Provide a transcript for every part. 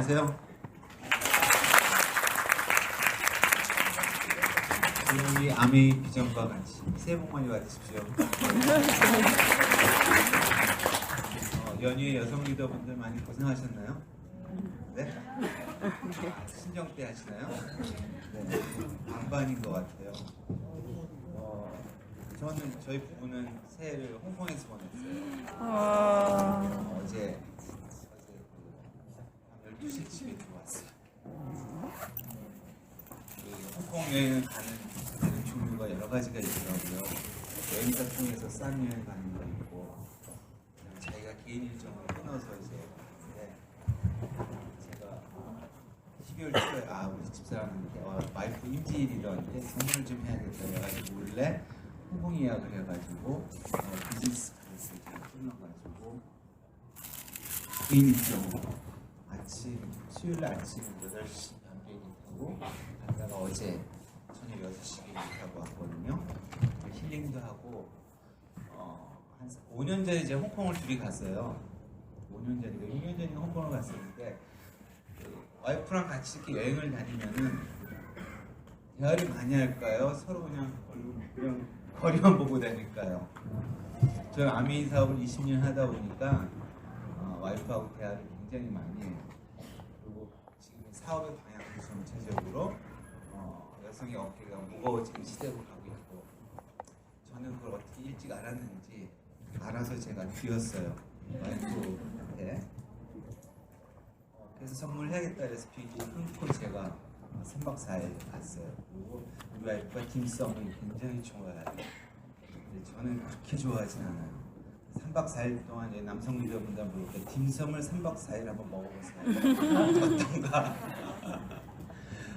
안녕하세요. 우리 아미 비전과 같이 새해 복 많이 받으십시오. 연휴에 여성 리더분들 많이 고생하셨나요? 네? 신정 때 하시나요? 네, 반반인 것 같아요. 저희 부부는 새해를 홍콩에서 보냈어요. 어제 밤 12시에 집에 들어왔어요. 홍콩 여행을 가는 종류가 여러 가지가 있더라고요. 여행사 통해서 싼 여행 가는 거 있고, 자기가 개인 일정을 끊어서 이제 갔는데, 제가 12월 초에 우리 집사람한테 와이프 임지일이던데 선물을 좀 해야겠다 해가지고 원래 항공 예약을 해가지고 비즈니스 클래스를 제가 끊어가지고 개인 일정으로 수요일 아침 8시 반 비행기 타고 갔다가 어제 저녁 6시 비행기 타고 왔거든요. 힐링도 하고 한 5년 전에 이제 홍콩을 둘이 갔어요. 5년 전이고 6년 전에 홍콩을 갔었는데 와이프랑 같이 이렇게 여행을 다니면은 대화를 많이 할까요? 서로 그냥 거리만 보고 다닐까요? 저는 아미 사업을 20년 하다 보니까 와이프하고 대화를 굉장히 많이 해요. 그리고 지금 사업의 방향도 전체적으로 여성의 어깨가 무거워지는 시대로 가고 있고, 저는 그걸 어떻게 일찍 알았는지 알아서 제가 비웠어요, 와이프한테. 그래서 선물해야겠다 해서 비행기 끊고 제가 3박 4일 갔어요. 그리고 우리 와이프가 딤섬을 굉장히 좋아해요. 근데 저는 그렇게 좋아하진 않아요. 3박 4일 동안 남성 리더분들 물을 때 딤섬을 3박 4일 한번 먹어보세요. 어떤가?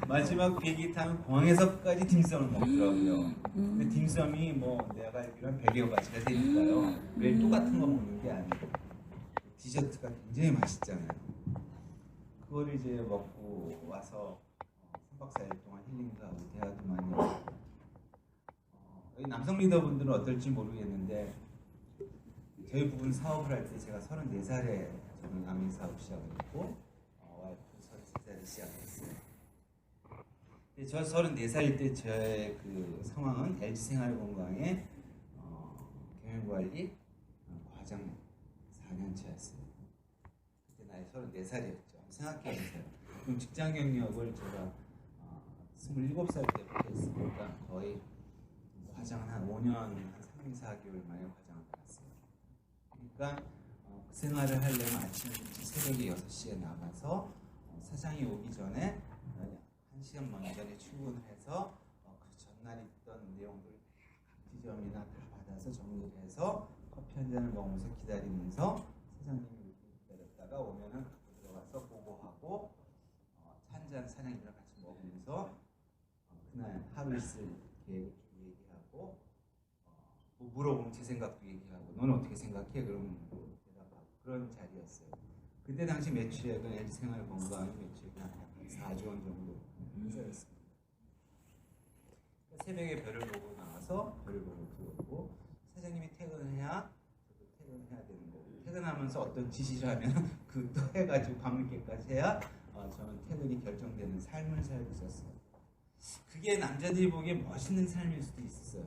마지막 비행기 타면 공항에서까지 딤섬을 먹더라고요. 근데 딤섬이 내가 알기로 한 100여 가지가 되니까요. 매일 똑같은 거 먹는 게 아니고 디저트가 굉장히 맛있잖아요. 그걸 이제 먹고 와서 3박 4일 동안 힐링도 하고 대화도 많이 하고, 남성 리더분들은 어떨지 모르겠는데 저희 부부는 사업을 할 때 제가 34살에 저는 아미 사업 시작을 했고 와이프 33살에 시작했어요. 근데 저 34살 때 저의 그 상황은 LG생활건강의 경영관리 과장 4년차였어요. 그때 나이 34살이었죠. 생각해보세요. 그럼 직장 경력을 제가 27살 때부터 했으니까 거의 과장은 한 5년, 한 3, 4개월 만에 과장을 받았어요. 그러니까 그 생활을 하려면 아침 일찍 새벽에 6시에 나가서 사장이 오기 전에 1시간 먼저 전에 출근을 해서 그 전날 있던 내용들을 각 지점이나 다 받아서 정리를 해서 커피 한 잔을 먹으면서 기다리면서 사장님이 기다렸다가 오면은 들어가서 보고하고 한 잔 사장님이랑 같이 먹으면서 그날 하루 있을 계획을 얘기하고 물어보면 제 생각도 얘기하고 너는 어떻게 생각해? 그러면 대답하고 그런 자리였어요. 그때 당시 매출액은 LG생활건강의 매출액이 한 4조 원 정도 회사였습니다. 새벽에 별을 보고 나와서 별을 보고 들어오고 사장님이 퇴근해야 저도 퇴근해야 되는 거고, 퇴근하면서 어떤 지시를 하면 그 또 해가지고 밤늦게까지 해야 저는 퇴근이 결정되는 삶을 살고 있었어요. 그게 남자들이 보기에 멋있는 삶일 수도 있었어요.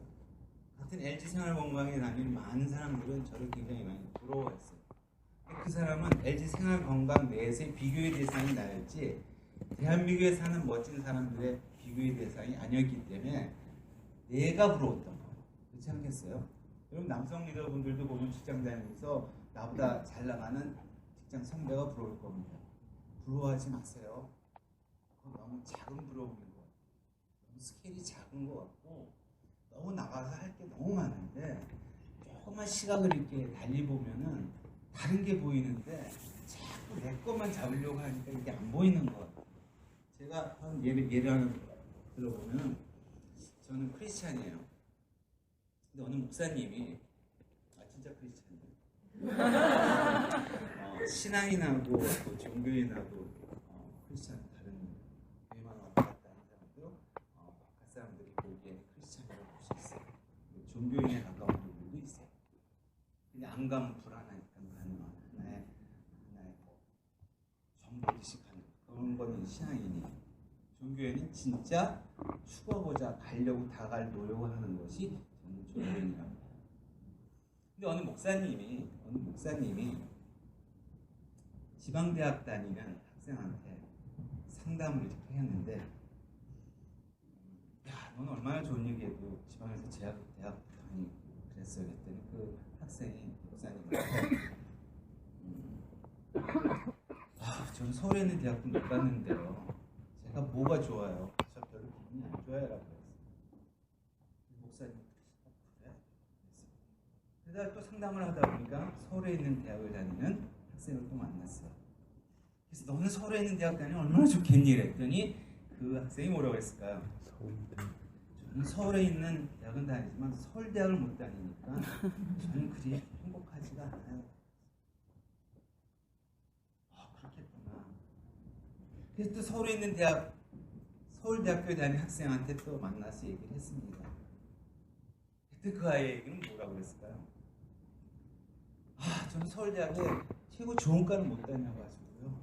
같은 LG생활건강에 다니는 많은 사람들은 저를 굉장히 많이 부러워했어요. 그 사람은 LG생활건강 내에서의 비교의 대상이 나였지 대한민국에 사는 멋진 사람들의 비교의 대상이 아니었기 때문에 내가 부러웠던 거예요. 그렇지 않겠어요? 여러분 남성 리더분들도 보면 직장 다니면서 나보다 잘 나가는 직장 선배가 부러울 겁니다. 부러워하지 마세요. 그건 너무 작은 부러움인 것 같아요. 너무 스케일이 작은 것 같고 너무 나가서 할 게 너무 많은데 조금만 시각을 이렇게 달리 보면은 다른 게 보이는데 자꾸 내 것만 잡으려고 하니까 이게 안 보이는 것 같아요. 제가 한 예를 하나 들어보면 저는 크리스찬이에요. 근데 어느 목사님이 진짜 크리스찬이에요. 신앙인하고 또 종교인하고 크리스찬 다른 교회만 왔다 갔다 하는 사람도 바깥 사람들이 보기에는 크리스찬이라고 볼 수 있어요. 종교인에 가까운 분들도 있어요. 근데 안 가면 불안하니까 하나의 정보지식 하는 거는 신앙인이에요. 종교에는 진짜 추구하고자 가려고 다갈 노력을 하는 것이 저는 종교인이라고 해요. 근데 어느 목사님이 지방대학 다니는 학생한테 상담을 이렇게 했는데, 야, 너는 얼마나 좋은 얘기해도 지방에서 대학 다니고 그랬어. 그랬더니 그 학생이 목사님한테 저는 서울에 있는 대학도 못 갔는데요. 제가 뭐가 좋아요? 저 별로 기분이 안 좋아요. 라고 했어요. 목사님, 그래? 그러다가 또 상담을 하다 보니까 서울에 있는 대학을 다니는 학생을 또 만났어요. 그래서 너는 서울에 있는 대학 다니면 얼마나 좋겠니? 그랬더니 그 학생이 뭐라고 했을까요? 저는 서울에 있는 대학은 다니지만 서울대학을 못 다니니까 저는 그리 행복하지가 않아요. 그렇겠구나. 그래서 또 서울에 있는 서울대학교에 다니는 학생한테 또 만나서 얘기를 했습니다. 그때 그 아이의 얘기는 뭐라고 그랬을까요? 저는 서울대학에 최고 좋은 과는 못 다녀가지고요.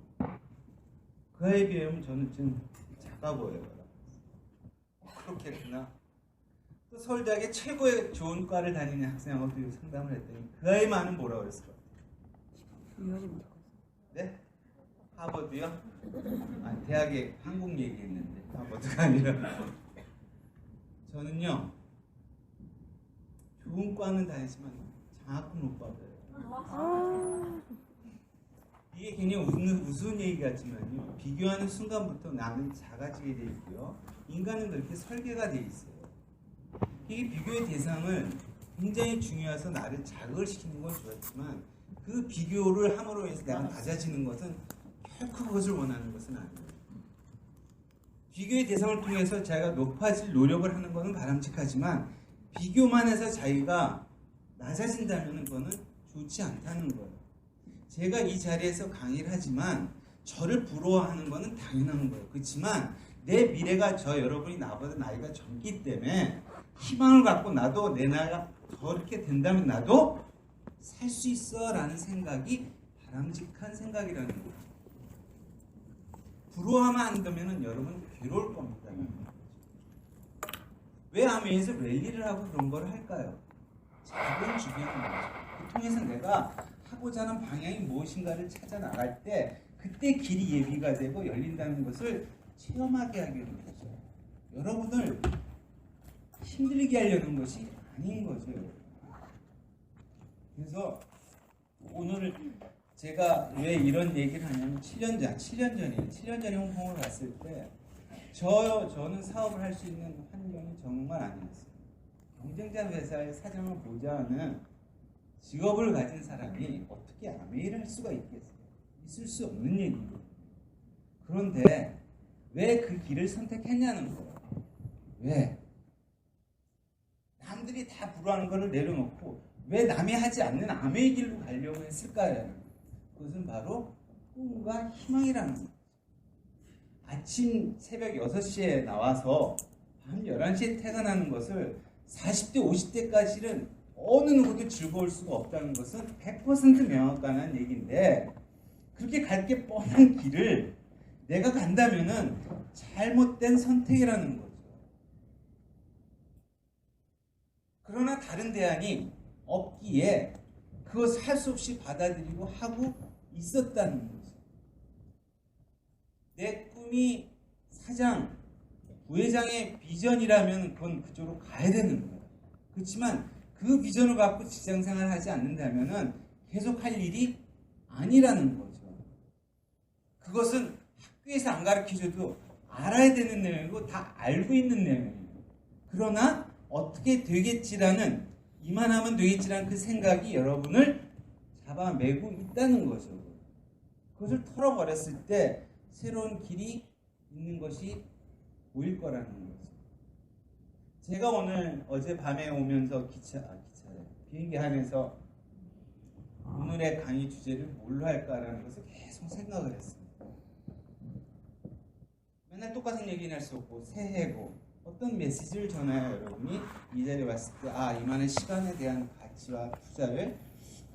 그 아이에 비하면 저는 좀 작아 보여요. 그렇겠구나. 또 서울대학에 최고의 좋은 과를 다니는 학생하고 상담을 했더니 그 아이 말은 뭐라고 그랬을 것 같아요? 네? 하버드요? 대학에 한국 얘기했는데 하버드가 아니라 저는요 좋은 과는 다니지만 장학금 못 받아요. 이게 굉장히 우스운 얘기 같지만요, 비교하는 순간부터 나는 작아지게 돼 있고요, 인간은 그렇게 설계가 돼 있어요. 이게 비교의 대상을 굉장히 중요해서 나를 자극을 시키는 건 좋았지만 그 비교를 함으로 해서 내가 낮아지는 것은 결코 그것을 원하는 것은 아니에요. 비교의 대상을 통해서 자기가 높아질 노력을 하는 것은 바람직하지만 비교만 해서 자기가 낮아진다면 그거는 좋지 않다는 거예요. 제가 이 자리에서 강의를 하지만 저를 부러워하는 것은 당연한 거예요. 그렇지만 내 미래가 여러분이 나보다 나이가 젊기 때문에 희망을 갖고 나도 내 나이가 저렇게 된다면 나도 살 수 있어 라는 생각이 바람직한 생각이라는 거예요. 부러워하면 안 되면 여러분 괴로울 겁니다. 왜 아메이에서 랠리를 하고 그런 걸 할까요? 자극을 주기 위한 거죠. 그 통해서 내가 하고자 하는 방향이 무엇인가를 찾아 나갈 때 그때 길이 예비가 되고 열린다는 것을 체험하게 하기 위해서 여러분을 힘들게 하려는 것이 아닌 거죠. 그래서 오늘 제가 왜 이런 얘기를 하냐면 7년 전이에요. 7년 전에 홍콩을 갔을 때 저는 사업을 할 수 있는 환경이 정말 아니었어요. 경쟁자 회사의 사장을 보자 하는 직업을 가진 사람이 어떻게 아메이를 할 수가 있겠어요? 있을 수 없는 얘기거든요. 그런데 왜 그 길을 선택했냐는 거예요. 왜? 남들이 다 부러워하는 것을 내려놓고 왜 남이 하지 않는 아메이 길로 가려고 했을까요? 그것은 바로 꿈과 희망이라는 거예요. 아침 새벽 6시에 나와서 밤 11시에 퇴근하는 것을 40대, 50대까지는 어느 누구도 즐거울 수가 없다는 것은 100% 명확한 얘기인데 그렇게 갈 게 뻔한 길을 내가 간다면은 잘못된 선택이라는 거죠. 그러나 다른 대안이 없기에 그것을 할 수 없이 받아들이고 하고 있었다는 거죠. 내 꿈이 사장, 부회장의 비전이라면 그건 그쪽으로 가야 되는 거예요. 그렇지만 그 비전을 갖고 직장생활을 하지 않는다면 계속 할 일이 아니라는 거죠. 그것은 학교에서 안 가르쳐줘도 알아야 되는 내용이고 다 알고 있는 내용이에요. 그러나 어떻게 되겠지라는, 이만하면 되겠지라는 그 생각이 여러분을 잡아매고 있다는 거죠. 그것을 털어버렸을 때 새로운 길이 있는 것이 보일 거라는 거죠. 제가 어젯밤에 오면서 비행기 안에서 오늘의 강의 주제를 뭘로 할까라는 것을 계속 생각을 했습니다. 맨날 똑같은 얘기는 할 수 없고 새해고 어떤 메시지를 전해야 여러분이 이 자리에 왔을 때 이만한 시간에 대한 가치와 투자를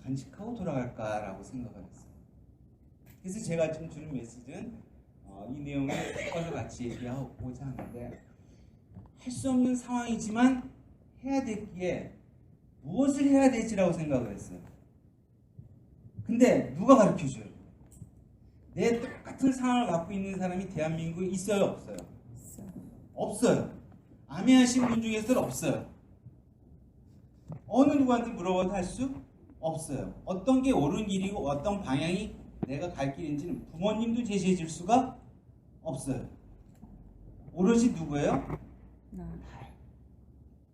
간직하고 돌아갈까라고 생각을 했어요. 그래서 제가 지금 주는 메시지는 이 내용을 섞어서 같이 얘기하고자 하는데, 할 수 없는 상황이지만 해야 됐기에 무엇을 해야 될지라고 생각을 했어요. 근데 누가 가르쳐줘요? 내 똑같은 상황을 갖고 있는 사람이 대한민국에 있어요, 없어요? 없어요. 암해하신 분 중에서는 없어요. 어느 누구한테 물어봐도 할 수 없어요. 어떤 게 옳은 길이고 어떤 방향이 내가 갈 길인지는 부모님도 제시해 줄 수가 없어요. 오로지 누구예요? 날.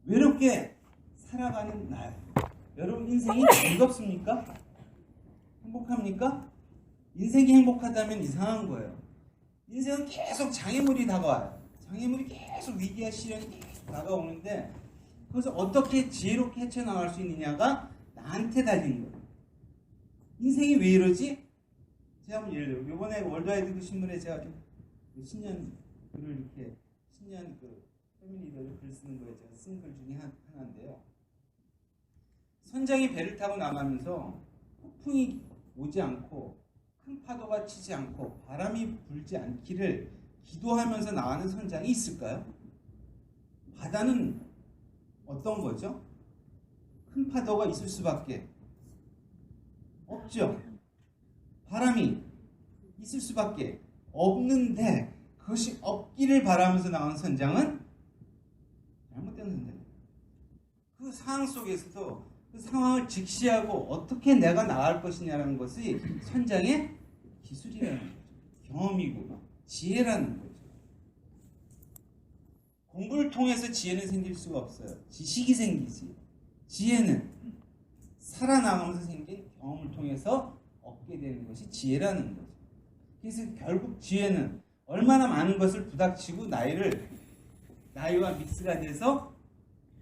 외롭게 살아가는 날. 여러분, 인생이 즐겁습니까? 행복합니까? 인생이 행복하다면 이상한 거예요. 인생은 계속 장애물이 다가와요. 장애물이 계속, 위기와 시련이 계속 다가오는데, 그것을 어떻게 지혜롭게 헤쳐나갈 수 있느냐가 나한테 달린 거예요. 인생이 왜 이러지? 제가 한번 예를 들어, 이번에 월드와이드 신문에 제가 신년 글을 이렇게, 신년 패밀리더를 글 쓰는 거에 제가 쓴 글 중에 하나인데요. 선장이 배를 타고 나가면서 폭풍이 오지 않고 큰 파도가 치지 않고 바람이 불지 않기를 기도하면서 나가는 선장이 있을까요? 바다는 어떤 거죠? 큰 파도가 있을 수밖에 없죠. 바람이 있을 수밖에 없는데, 그것이 없기를 바라면서 나가는 선장은 잘못된 선장이에요. 그 상황 속에서도 그 상황을 직시하고 어떻게 내가 나갈 것이냐라는 것이 선장의 기술이라는 거죠. 경험이고 지혜라는 거죠. 공부를 통해서 지혜는 생길 수가 없어요. 지식이 생기지. 지혜는 살아나가면서 생긴 경험을 통해서 얻게 되는 것이 지혜라는 거죠. 그래서 결국 지혜는 얼마나 많은 것을 부닥치고 나이와 믹스가 돼서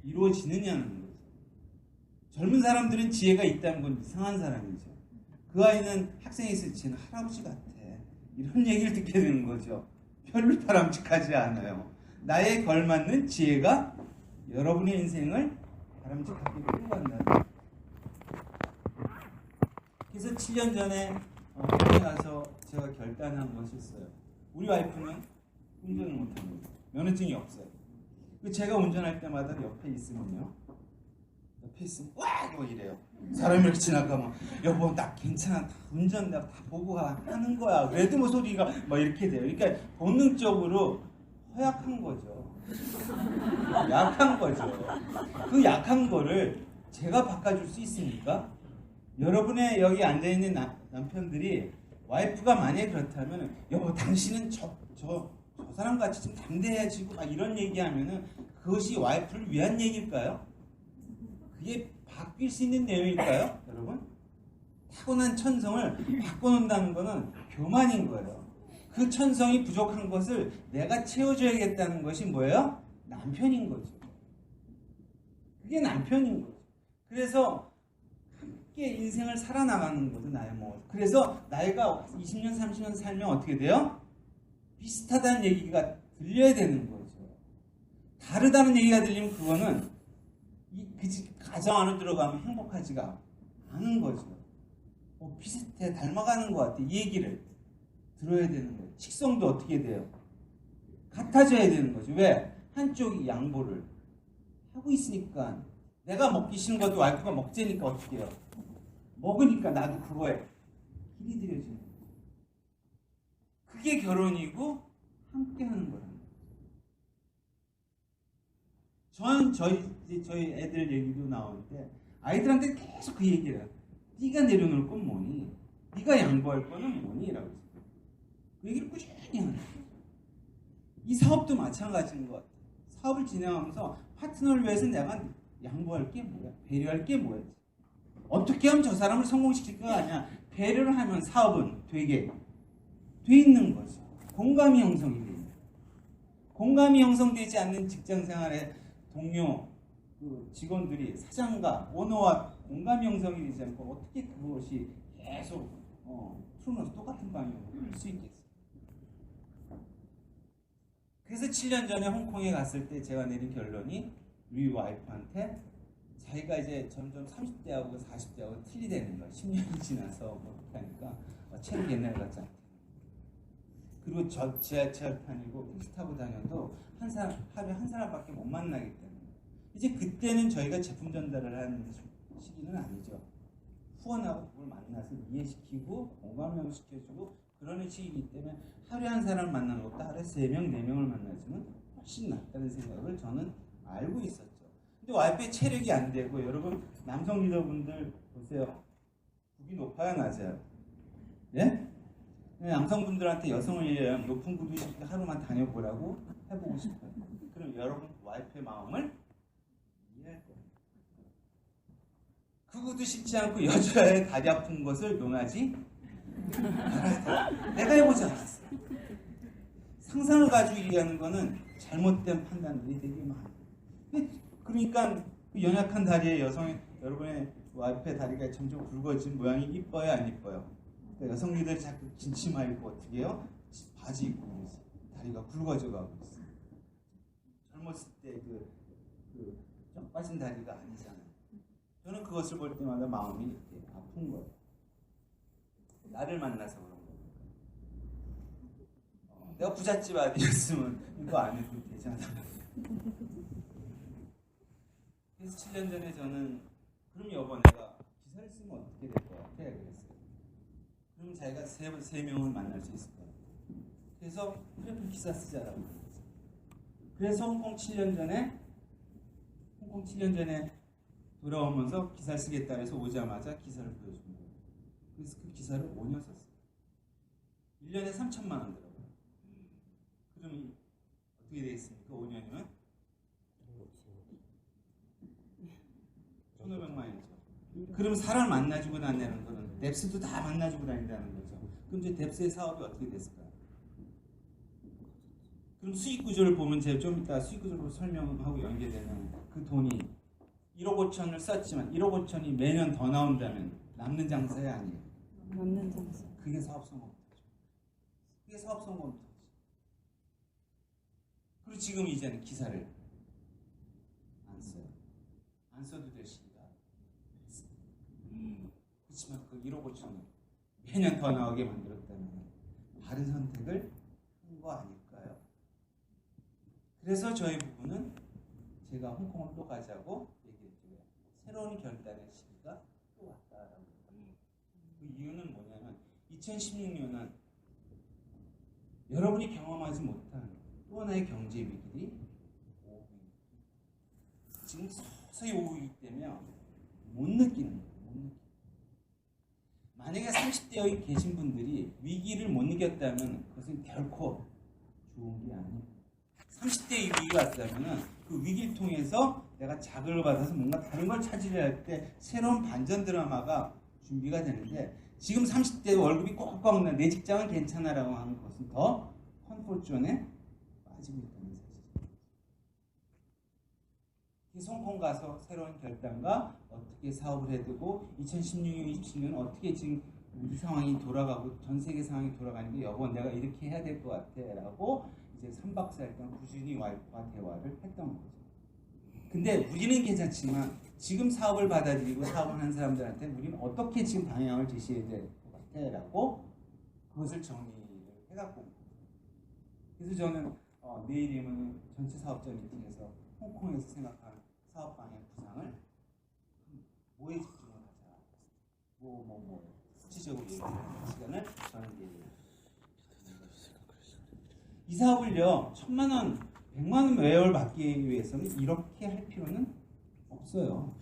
이루어지느냐는 거죠. 젊은 사람들은 지혜가 있다는 건 이상한 사람이죠. 그 아이는 학생이 있을 쟤는 할아버지 같아. 이런 얘기를 듣게 되는 거죠. 별로 바람직하지 않아요. 나에 걸맞는 지혜가 여러분의 인생을 바람직하게 끌고 간다. 그래서 7년 전에 한국에 가서 제가 결단한 것이 있어요. 우리 와이프는 운전을 못합니다. 면허증이 없어요. 제가 운전할 때마다 옆에 있으면요, 와! 이거 이래요. 사람이 이렇게 지나가면, 여보, 나 괜찮아. 다 운전 내가 다 보고 하는 거야. 그래도 뭐 소리가 막 이렇게 돼요. 그러니까 본능적으로 허약한 거죠. 약한 거죠. 그 약한 거를 제가 바꿔줄 수 있습니까? 여러분의 여기 앉아있는 남편들이 와이프가 만약에 그렇다면, 여보, 당신은 저 사람 같이 좀 담대해지고 막 이런 얘기하면은 그것이 와이프를 위한 얘기일까요? 그게 바뀔 수 있는 내용일까요? 여러분? 타고난 천성을 바꿔놓는다는 것은 교만인 거예요. 그 천성이 부족한 것을 내가 채워줘야겠다는 것이 뭐예요? 남편인 거죠. 그게 남편인 거죠. 그래서 함께 인생을 살아나가는 거죠, 나의 뭐. 그래서 나이가 20년, 30년 살면 어떻게 돼요? 비슷하다는 얘기가 들려야 되는 거죠. 다르다는 얘기가 들리면 그거는 그 가정 안으로 들어가면 행복하지가 않은 거죠. 비슷해, 닮아가는 것 같아. 이 얘기를 들어야 되는 거예요. 식성도 어떻게 돼요? 같아져야 되는 거죠. 왜? 한쪽이 양보를 하고 있으니까. 내가 먹기 싫은 것도 와이프가 먹자니까 어떻게 해요? 먹으니까 나도 그거에 길이 들여지는 거예요. 그게 결혼이고 함께 하는 거예요. 저는 저희 애들 얘기도 나오는데, 아이들한테 계속 그 얘기를 해요. 네가 내려놓을 건 뭐니? 네가 양보할 거는 뭐니? 라고 했어요. 그 얘기를 꾸준히 하는 거예요. 이 사업도 마찬가지인 것 같아요. 사업을 진행하면서 파트너를 위해서 내가 양보할 게 뭐야? 배려할 게 뭐야? 어떻게 하면 저 사람을 성공시킬까 하냐? 배려를 하면 사업은 되게 돼 있는 거죠. 공감이 형성이 돼 있는 거예요. 공감이 형성되지 않는 직장생활에 동료, 직원들이 사장과 오너와 공감 형성이 되지 않고 어떻게 그것이 계속 틀어놓아서 똑같은 방향으로 할 수 있겠어요. 그래서 7년 전에 홍콩에 갔을 때 제가 내린 결론이, 우리 와이프한테 자기가 이제 점점 30대하고 40대하고 틀리다는 거예요. 10년이 지나서 그렇게 하니까 체력이 옛날 같지 않다. 그리고 저 지하철 타고 택시 타고 다녀도 하루에 한 사람밖에 못 만나기 때문에 이제 그때는 저희가 제품 전달을 하는 시기는 아니죠. 후원하고 그걸 만나서 이해시키고 공감시켜주고 그러는 시기이기 때문에 하루에 한 사람 만나는 것보다 하루에 3명, 4명을 만나주면 훨씬 낫다는 생각을 저는 알고 있었죠. 근데 와이프의 체력이 안 되고 여러분 남성 리더분들 보세요. 굽이 높아야 낮아요. 예? 남성분들한테 여성을 위한 높은 구두 신고 하루만 다녀보라고 해보고 싶어요. 그럼 여러분 와이프의 마음을 이해할 거예요. 그 구두 신지 않고 여자의 다리 아픈 것을 논하지 내가 해보지 않았어. 상상을 가지고 얘기하는 거는 잘못된 판단들이 되게 많아요. 그러니까 그 연약한 다리의 여러분의 와이프의 다리가 점점 굵어진 모양이 이뻐요, 안 이뻐요? 그러니까 여성들이 자꾸 긴치마 입고 어떻게 해요? 바지 입고 그러지. 다리가 굵어져 가고 있어요. 젊었을 때 좀 빠진 다리가 아니잖아요. 저는 그것을 볼 때마다 마음이 이렇게 아픈 거예요. 나를 만나서 그런 거예요. 내가 부잣집 아들이었으면 이거 안 해도 되잖아. 그래서 7년 전에 저는 그럼 여보 내가 기사를 쓰면 어떻게 될 것 같아? 그랬어요. 그럼 자기가 세 명을 만날 수 있을 것 같아요. 그래서 그래 그럼 기사 쓰자라고 그랬어요. 그래서 홍콩 7년 전에 돌아오면서 기사를 쓰겠다 해서 오자마자 기사를 보여준 거예요. 그래서 그 기사를 5년 썼어요. 1년에 3,000만 원 들어가요. 그럼 어떻게 되겠습니까? 5년이면 1,500만 원이죠. 그럼 사람 만나주고 다니는 거는 뎁스도 다 만나주고 다닌다는 거죠. 그럼 이제 뎁스의 사업이 어떻게 됐을까요? 그럼 수익 구조를 보면 제가 좀 이따 수익 구조로 설명하고 연계되는 그 돈이 1억 5천을 썼지만 1억 5천이 매년 더 나온다면 남는 장사야 아니에요? 남는 장사. 그게 사업 성공부터죠. 그게 사업 성공부터죠. 그리고 지금 이제는 기사를 안 써요. 안 써도 될 시기가 그렇지만 그 1억 5천을 매년 더 나오게 만들었다면 다른 선택을 한 거 아닐까요? 그래서 저희 부부는 제가 홍콩을 또 가자고 얘기했고요. 새로운 결단의 시기가 또 왔다라고. 그 이유는 뭐냐면 2016년은 여러분이 경험하지 못한 또 하나의 경제 위기들이 오고 지금 서서히 오고 있기 때문에 못 느끼는 거예요. 못 느끼는. 만약에 30대에 계신 분들이 위기를 못 느꼈다면 그것은 결코 좋은 게 아니에요. 30대의 위기가 왔다면 그 위기를 통해서 내가 자극을 받아서 뭔가 다른 걸 찾으려 할 때 새로운 반전 드라마가 준비가 되는데 지금 30대 월급이 꽉꽉 나 내 직장은 괜찮아라고 하는 것은 더 컴포트존에 빠지고 있다는 사실. 그래서 홍콩 가서 새로운 결단과 어떻게 사업을 해두고 2016년, 27년 어떻게 지금 우리 상황이 돌아가고 전 세계 상황이 돌아가는 게 여보 내가 이렇게 해야 될 것 같아 라고 이제 3박 4일 동안 꾸준히 와이프와 대화를 했던 거죠. 근데 우리는 괜찮지만 지금 사업을 받아들이고 사업을 하는 사람들한테 우리는 어떻게 지금 방향을 제시해야 될 것 같아 라고 그것을 정리를 해갖고 그래서 저는 내일이면 전체 사업자 미팅에서 홍콩에서 생각한 사업 방향 구상을 뭐에 집중을 하자 구체적으로 얘기하는 시간을 저는 내일 이 사업을요 1,000만 원, 100만 원 매월 받기 위해서는 이렇게 할 필요는 없어요.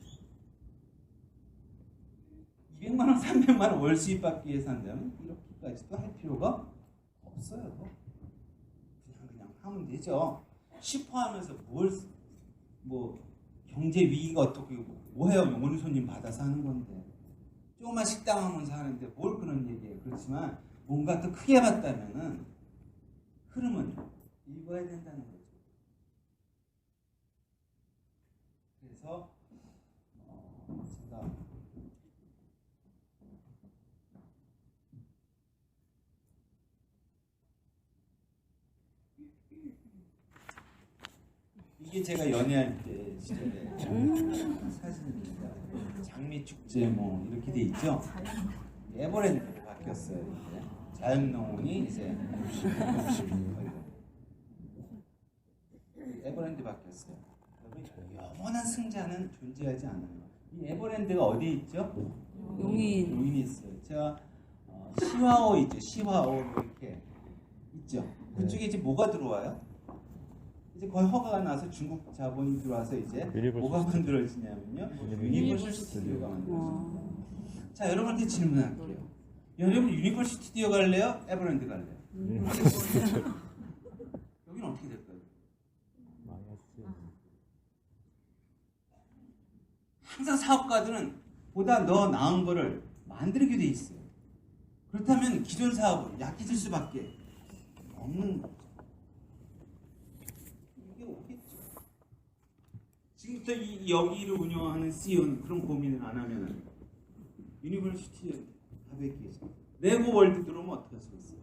200만 원, 300만 원 월 수입 받기 위해서 한다면 이렇게까지도 할 필요가 없어요. 그냥 하면 되죠. 슈퍼하면서 뭐 경제 위기가 어떻게 뭐 해요? 오늘 손님 받아서 하는 건데 조그만 식당 하면서 하는데 뭘 그런 얘기예요. 그렇지만 뭔가 더 크게 봤다면은 흐름은 읽어야 된다는 거죠. 그래서 제가 이게 제가 연애할 때 시절에 사진입니다. 장미 축제 뭐 이렇게 돼 있죠. 에버랜드 가서 바뀌었어요. 이제 자연농원이 이제 에버랜드 바뀌었어요. 영원한 승자는 존재하지 않아요. 이 에버랜드가 어디 있죠? 용인이 있어요. 제가 시화호 있죠. 시화호 이렇게 있죠. 그쪽에 이제 뭐가 들어와요? 이제 거의 허가가 나서 중국 자본이 들어와서 이제 뭐가 만들어지냐면요. 유니버설 스튜디오가 만들어집니다. 자, 여러분한테 질문할게요. 여러분 유니버설 스튜디오 갈래요? 에버랜드 갈래요? 여기는 어떻게 될까요? 항상 사업가들은 보다 더 나은 거를 만들게 돼 있어요. 그렇다면 기존 사업은 약해질 수밖에 없는 거죠. 이게 오겠죠. 지금부터 여기를 운영하는 CEO는 그런 고민을 안 하면 유니버시티 가볍게 레고 월드 들어오면 어떻게 하시겠어요?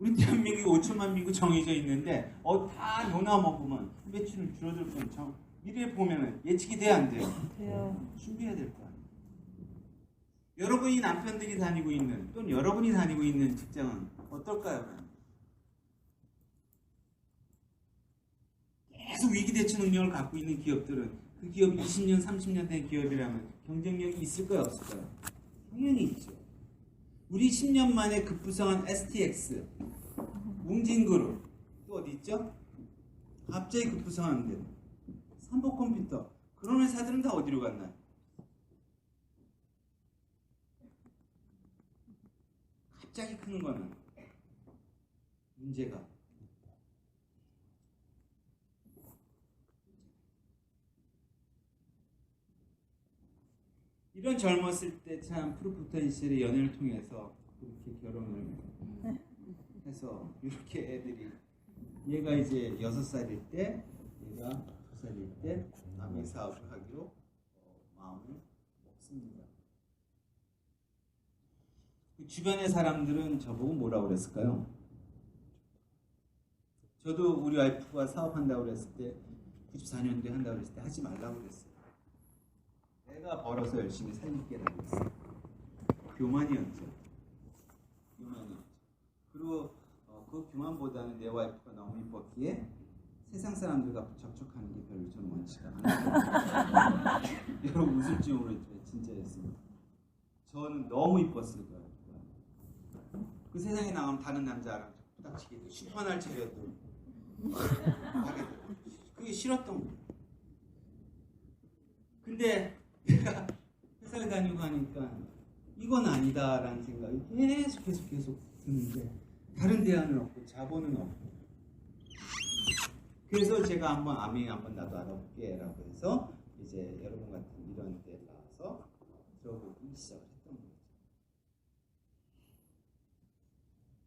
우리 대한민국이 5천만 민구 정해져 있는데 다 요나 먹으면 매출은 줄어들 뿐 미래에 보면은 예측이 돼야 안 돼요? 돼요. 준비해야 될 거 아니에요. 여러분이 남편들이 다니고 있는 또는 여러분이 다니고 있는 직장은 어떨까요? 계속 위기 대처 능력을 갖고 있는 기업들은 그 기업이 20년, 30년 된 기업이라면 경쟁력이 있을까요? 없을까요? 당연히 있죠. 우리 10년 만에 급부상한 STX, 웅진그룹, 또 어디 있죠? 갑자기 급부상하는데 삼보컴퓨터, 그런 회사들은 다 어디로 갔나요? 갑자기 크는 거는 문제가 이런 젊었을 때 참 프로포텐셜의 연애를 통해서 그렇게 결혼을 해서 이렇게 애들이 얘가 이제 6살일 때 얘가 2살일 때 남의 사업을 하기로 마음을 먹습니다. 그 주변의 사람들은 저보고 뭐라고 그랬을까요? 저도 우리 와이프가 사업한다고 그랬을 때 94년도에 한다고 그랬을 때 하지 말라고 그랬어요. 내가 벌어서 열심히 살릴게라고 했어요. 교만이었죠. 그리고 그 교만보다는 내 와이프가 너무 이뻤기에 세상 사람들과 접촉하는 게 별로 저는 원치가 않아요. 여러분 웃을지 모르겠지만 진짜였습니다. 저는 너무 이뻤을 거예요. 그 세상에 나가면 다른 남자랑 부닥치게 돼. 슈퍼날 차려도 그게 싫었던 거예요. 근데 내가 회사를 다니고 하니까 이건 아니다라는 생각이 계속 드는데 다른 대안은 없고 자본은 없고 그래서 제가 한번 나도 알아볼게 라고 해서 이제 여러분 같은 이런 데 나와서 들어보기 시작을 했던 거죠.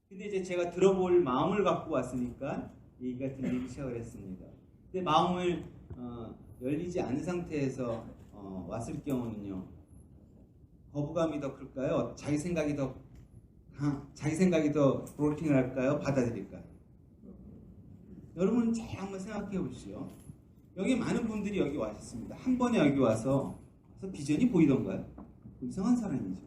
근데 이제 제가 들어볼 마음을 갖고 왔으니까 얘기가 들리기 시작을 했습니다. 근데 마음을 열리지 않은 상태에서 왔을 경우는요, 거부감이 더 클까요? 자기 생각이 더 브로킹을 할까요? 받아들일까요? 여러분 잘 한번 생각해 보시죠. 여기 많은 분들이 여기 와셨습니다. 한 번에 여기 와서 비전이 보이던가요? 이상한 사람이죠.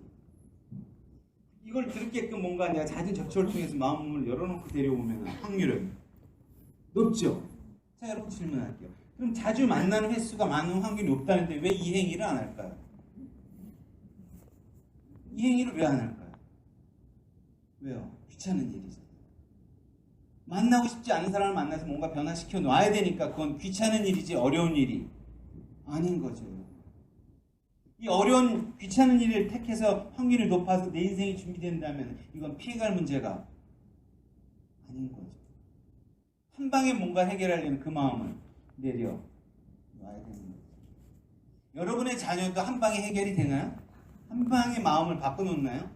이걸 들게끔 뭔가 내가 잦은 접촉을 통해서 마음을 열어놓고 데려오면 확률은 높죠? 자, 여러분 질문할게요. 그럼 자주 만나는 횟수가 많은 확률이 높다는데 왜 이 행위를 안 할까요? 이 행위를 왜 안 할까요? 왜요? 귀찮은 일이죠. 만나고 싶지 않은 사람을 만나서 뭔가 변화시켜 놔야 되니까 그건 귀찮은 일이지 어려운 일이 아닌 거죠. 이 어려운 귀찮은 일을 택해서 확률이 높아서 내 인생이 준비된다면 이건 피해갈 문제가 아닌 거죠. 한 방에 뭔가 해결하려는 그 마음을 내려놔야 되는 거죠. 여러분의 자녀도 한 방에 해결이 되나요? 한 방에 마음을 바꿔놓나요?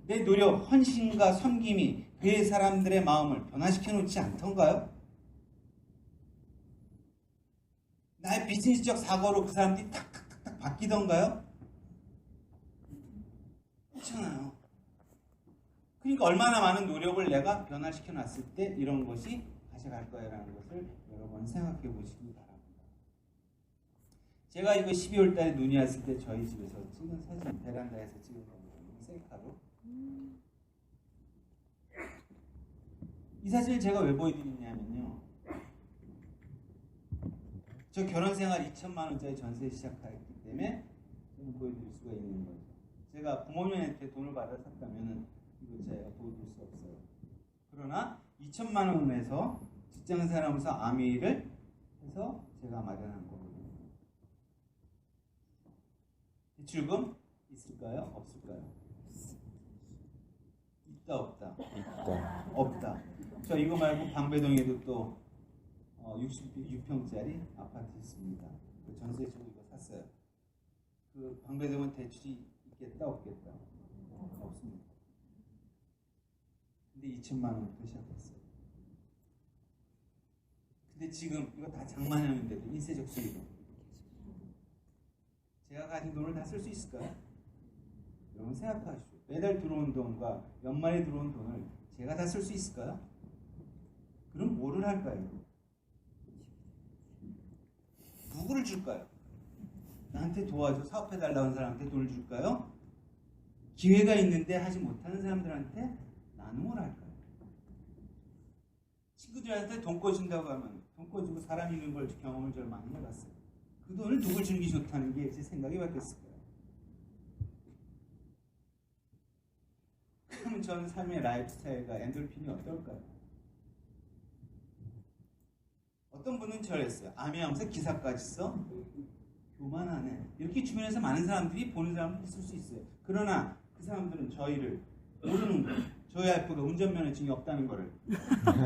내 노력, 헌신과 섬김이 그 사람들의 마음을 변화시켜 놓지 않던가요? 나의 비즈니스적 사고로 그 사람들이 탁탁탁탁 바뀌던가요? 그렇잖아요. 그러니까 얼마나 많은 노력을 내가 변화시켜 놨을 때 이런 것이 가져갈 거야라는 것을 여러분 생각해 보시기 바랍니다. 제가 이거 12월 달에 눈이 왔을 때 저희 집에서 찍은 사진, 베란다에서 찍은 겁니다. 셀카로. 이 사실 제가 왜 보여드리냐면요, 저 결혼생활 2천만 원짜리 전세 시작했기 때문에 저는 보여드릴 수가 있는 거죠. 제가 부모님한테 돈을 받아 샀다면 이거 제가 보여드릴 수 없어요. 그러나 2천만 원에서 직장생활하면서 아미를 해서 제가 마련한 거거든요. 대출금 있을까요? 없을까요? 있다 없다? 있다. 없다. 저 이거 말고 방배동에도 또 66평짜리 아파트 있습니다. 그 전세 주고 이거 샀어요. 그 방배동은 대출이 있겠다 없겠다? 없습니다. 근데 2천만 원부터 시작했어요. 근데 지금 이거 다 장만형인데도 인쇄적 수익으로 제가 가진 돈을 다 쓸 수 있을까요? 여러분 생각하시죠. 매달 들어온 돈과 연말에 들어온 돈을 제가 다 쓸 수 있을까요? 그럼 뭐를 할까요? 누구를 줄까요? 나한테 도와줘 사업해달라는 사람한테 돈을 줄까요? 기회가 있는데 하지 못하는 사람들한테 나눔을 할까요? 친구들한테 돈 꿔준다고 하면 돈 꿔주고 사람 잃는 걸 경험을 좀 많이 해봤어요. 그 돈을 누굴 주는 게 좋다는 게 제 생각이 바뀌었을까요? 그러면 저는 삶의 라이프 스타일과 엔돌핀이 어떨까요? 어떤 분은 저랬어요. 아미하면서 기사까지 써? 교만하네. 이렇게 주변에서 많은 사람들이 보는 사람도 있을 수 있어요. 그러나 그 사람들은 저희를 모르는 거예요. 저희 와이프가 운전면허증이 없다는 거를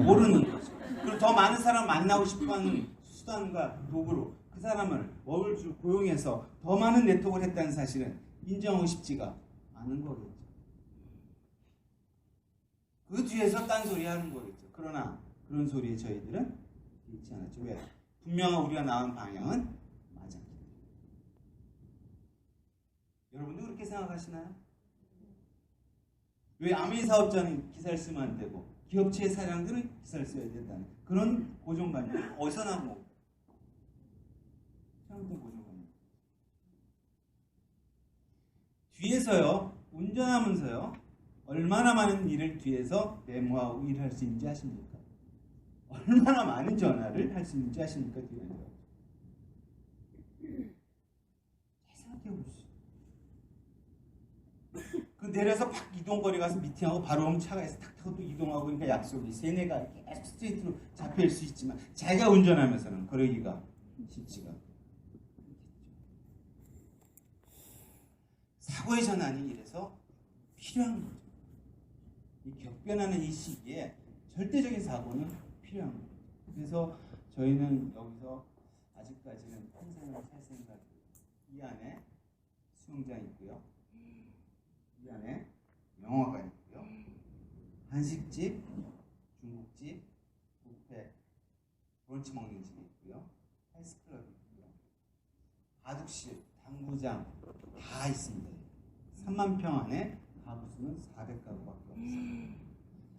모르는 거죠. 그리고 더 많은 사람 만나고 싶어하는 수단과 도구로 그 사람을 월주 고용해서 더 많은 네트워크를 했다는 사실은 인정하고 싶지가 않은 거겠죠. 그 뒤에서 딴소리 하는 거겠죠. 그러나 그런 소리에 저희들은 있지 않았죠. 왜? 분명한 우리가 나온 방향은 맞았기 때문에. 여러분도 그렇게 생각하시나요? 왜 아미 사업자는 기사를 쓰면 안 되고 기업체 사장들은 기사를 써야 된다는 그런 고정관념이 어디서 나온 거고? 잘못된 고정관념. 뒤에서요, 운전하면서요, 얼마나 많은 일을 뒤에서 메모하고 일할 수 있는지 아십니까? 얼마나 많은 전화를 할 수 있는지 아십니까? 뒤에서. 생각해 보시죠. 그 내려서 팍 이동거리 가서 미팅하고 바로 오면 차가에서 탁 타고 또 이동하고 그러니까 약속이 세뇌가 계속 스트레이트로 잡힐 수 있지만 자기가 운전하면서는 그러기가 쉽지가 않겠죠. 사고의 전환이 이래서 필요한 거죠. 이 격변하는 이 시기에 절대적인 사고는 필요한 거죠. 그래서 저희는 여기서 아직까지는 평생을 살 생각이 이 안에 수영장 있고요. 이 안에 영화관 있고요. 한식집, 중국집, 뷔페, 브런치 먹는 집이 있고요. 헬스클럽이 있고요. 바둑실, 당구장 다 있습니다. 3만 평 안에 가구 수는 400가구밖에 없어요.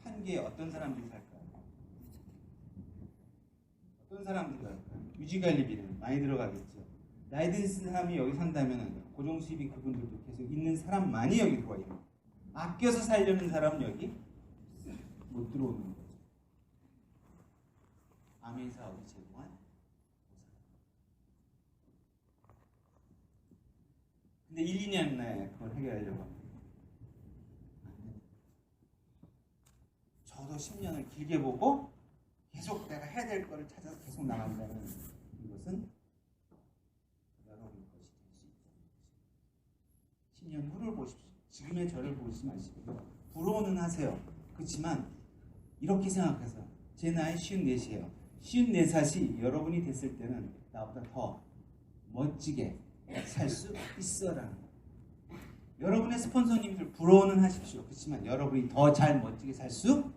한 개에 어떤 사람들이 살까요? 어떤 사람들이 살까요? 유지관리비는 많이 들어가겠죠. 나이 든 사람이 여기 산다면 고정 수입이 그분들도 계속 있는 사람만이 여기 들어와 있는 거예요. 아껴서 살려는 사람은 여기 못 들어오는 거죠. 아멘 사업이 제공한 보상. 근데 1, 2년 내에 그걸 해결하려고 합니다. 저도 10년을 길게 보고 계속 내가 해야 될 거를 찾아서 계속 나간다는 이것은 여러분 것이 될 수 있다. 10년 후를 보십시오. 지금의 저를 보지 마시고요. 부러워는 하세요. 그렇지만 이렇게 생각해서 제 나이 54이에요. 54살이 여러분이 됐을 때는 나보다 더 멋지게 살 수 있어라는 거예요. 여러분의 스폰서님들 부러워는 하십시오. 그렇지만 여러분이 더 잘 멋지게 살 수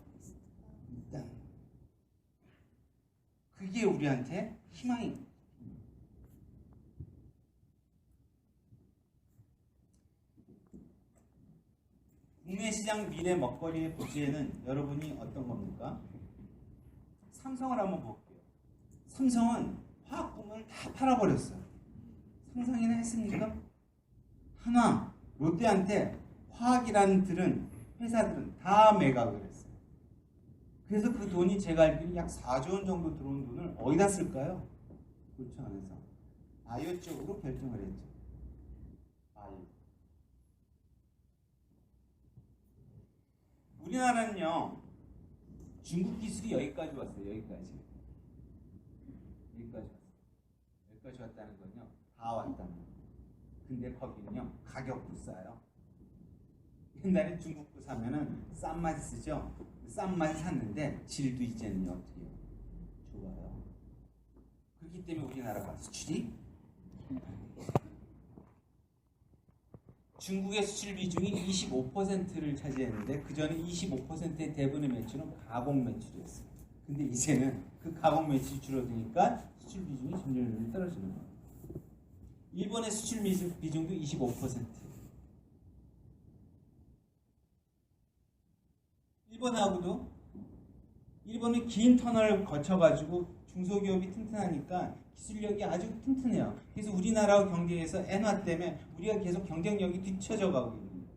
있다는 거예요. 그게 우리한테 희망입니다. 국내 시장 미래 먹거리의 부지에는 여러분이 어떤 겁니까? 삼성을 한번 볼게요. 삼성은 화학 부문을 다 팔아버렸어요. 상상이나 했습니까? 하나, 롯데한테 화학이라는 회사들은 다 매각을 했어요. 그래서 그 돈이 제가 알기로는 약 4조 원 정도 들어온 돈을 어디다 쓸까요? 그렇죠 안에서 바이오 쪽으로 결정을 했죠. 바이오. 우리나라는요 중국 기술이 여기까지 왔어요. 여기까지 왔다는 건요 다 왔다는 거예요. 근데 거기는요 가격도 싸요. 옛날에 중국 거 사면은 싼 맛이 쓰죠. 싼 맛이 샀는데 질도 이제는 어떻게 해요? 좋아요. 그렇기 때문에 우리나라가 수출이 중국의 수출 비중이 25%를 차지했는데 그 전에 25%의 대부분의 매출은 가공 매출이었어요. 근데 이제는 그 가공 매출이 줄어드니까 수출 비중이 점점 떨어지는 거예요. 일본의 수출 비중도 25%. 일본은 긴 터널을 거쳐가지고 중소기업이 튼튼하니까 기술력이 아주 튼튼해요. 그래서 우리나라와 경쟁에서 엔화 때문에 우리가 계속 경쟁력이 뒤처져 가고 있는 거예요.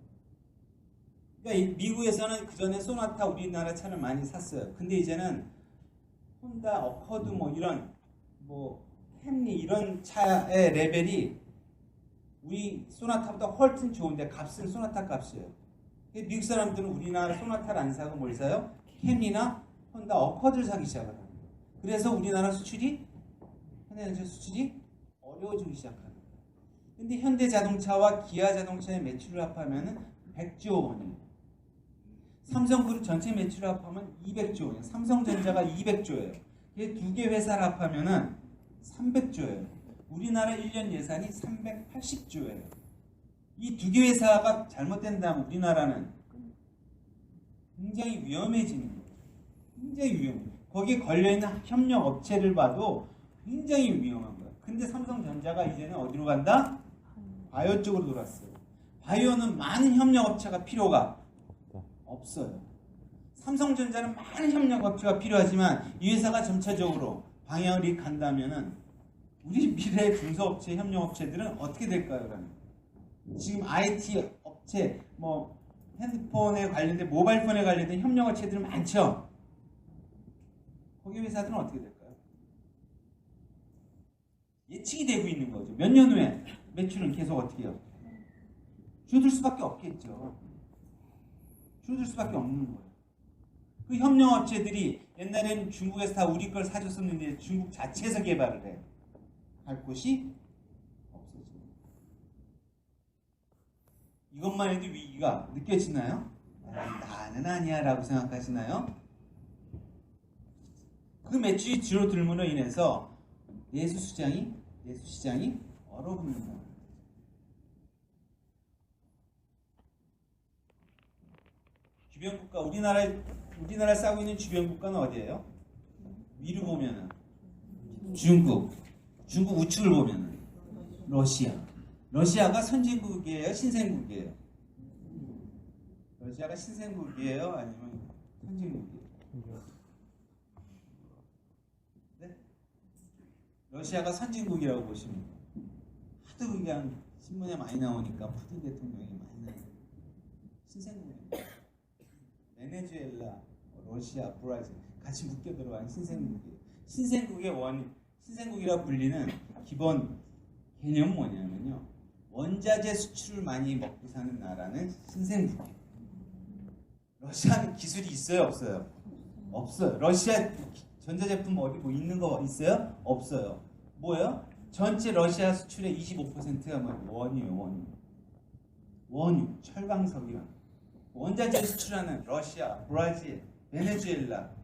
그러니까 미국에서는 그 전에 소나타 우리나라 차를 많이 샀어요. 근데 이제는 혼다, 어커드 이런 캠리 이런 차의 레벨이 우리 소나타보다 훨씬 좋은데 값은 소나타 값이에요. 미국 사람들은 우리나라 소나타를 안 사고 뭘 사요? 캠리나 혼다, 어커드를 사기 시작을 합니다. 그래서 우리나라 수출이 어려워지기 시작합니다. 근데 현대자동차와 기아자동차의 매출을 합하면 100조 원이에요. 삼성그룹 전체 매출을 합하면 200조 원이에요. 삼성전자가 200조예요. 두 개 회사를 합하면 300조예요. 우리나라 1년 예산이 380조예요. 이 두 개 회사가 잘못된다면 우리나라는 굉장히 위험해지는 거예요. 굉장히 위험해요. 거기에 걸려있는 협력업체를 봐도 굉장히 위험한 거예요. 근데 삼성전자가 이제는 어디로 간다? 바이오 쪽으로 돌았어요. 바이오는 많은 협력업체가 필요가 없어요. 삼성전자는 많은 협력업체가 필요하지만 이 회사가 점차적으로 방향을 간다면은 우리 미래 중소업체, 협력업체들은 어떻게 될까요? 그러면? 지금 IT 업체, 핸드폰에 관련된, 모바일폰에 관련된 협력업체들 많죠? 거기 회사들은 어떻게 될까요? 예측이 되고 있는 거죠. 몇 년 후에 매출은 계속 어떻게 해요? 줄어들 수밖에 없겠죠. 줄어들 수밖에 없는 거예요. 그 협력업체들이 옛날에는 중국에서 다 우리 걸 사줬었는데 중국 자체에서 개발을 해요. 할 곳이 없어져요. 이것만 해도 위기가 느껴지나요? 나는 아니야 라고 생각하시나요? 그 매출이 줄어들므로 인해서 내수 시장이 얼어붙는 거예요. 주변 국가, 우리나라 싸우고 있는 주변 국가는 어디예요? 위로 보면은 중국 우측을 보면은 러시아가 선진국이에요, 신생국이에요? 러시아가 신생국이에요, 아니면 선진국이에요? 네? 러시아가 선진국이라고 보시면 하도 그냥 신문에 많이 나오니까 푸틴 대통령이 많이 나오니까 신생국입니다. 베네수엘라, 러시아, 브라질 같이 묶여 들어가는 신생국이에요. 신생국이라 불리는 기본 개념은 뭐냐면요. 원자재 수출을 많이 먹고 사는 나라는 신생국이에요. 러시아는 기술이 있어요, 없어요? 없어요. 러시아 전자제품 어디 있는 거 있어요? 없어요. 뭐예요? 전체 러시아 수출의 25%가 원유예요. 원유, 철강석이랑. 원자재 수출하는 러시아, 브라질, 베네수엘라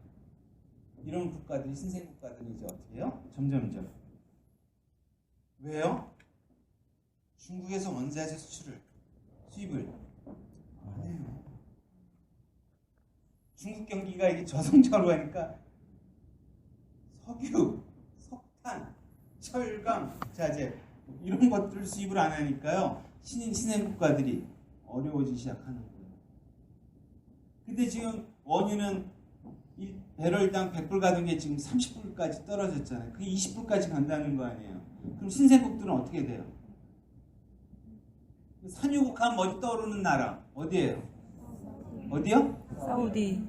이런 국가들이 신생국가들이 이제 어떻게 해요? 점점점. 왜요? 중국에서 원자재 수입을 안 해요. 중국 경기가 이게 저성장으로 하니까 석유, 석탄, 철강, 자재 이런 것들을 수입을 안 하니까요. 신생국가들이 어려워지기 시작하는 거예요. 근데 지금 원유는 배럴당 100불 가던 게 지금 30불까지 떨어졌잖아요. 그게 20불까지 간다는 거 아니에요. 그럼 신생국들은 어떻게 돼요? 산유국하면 머리 떠오르는 나라 어디예요? 어디요? 사우디,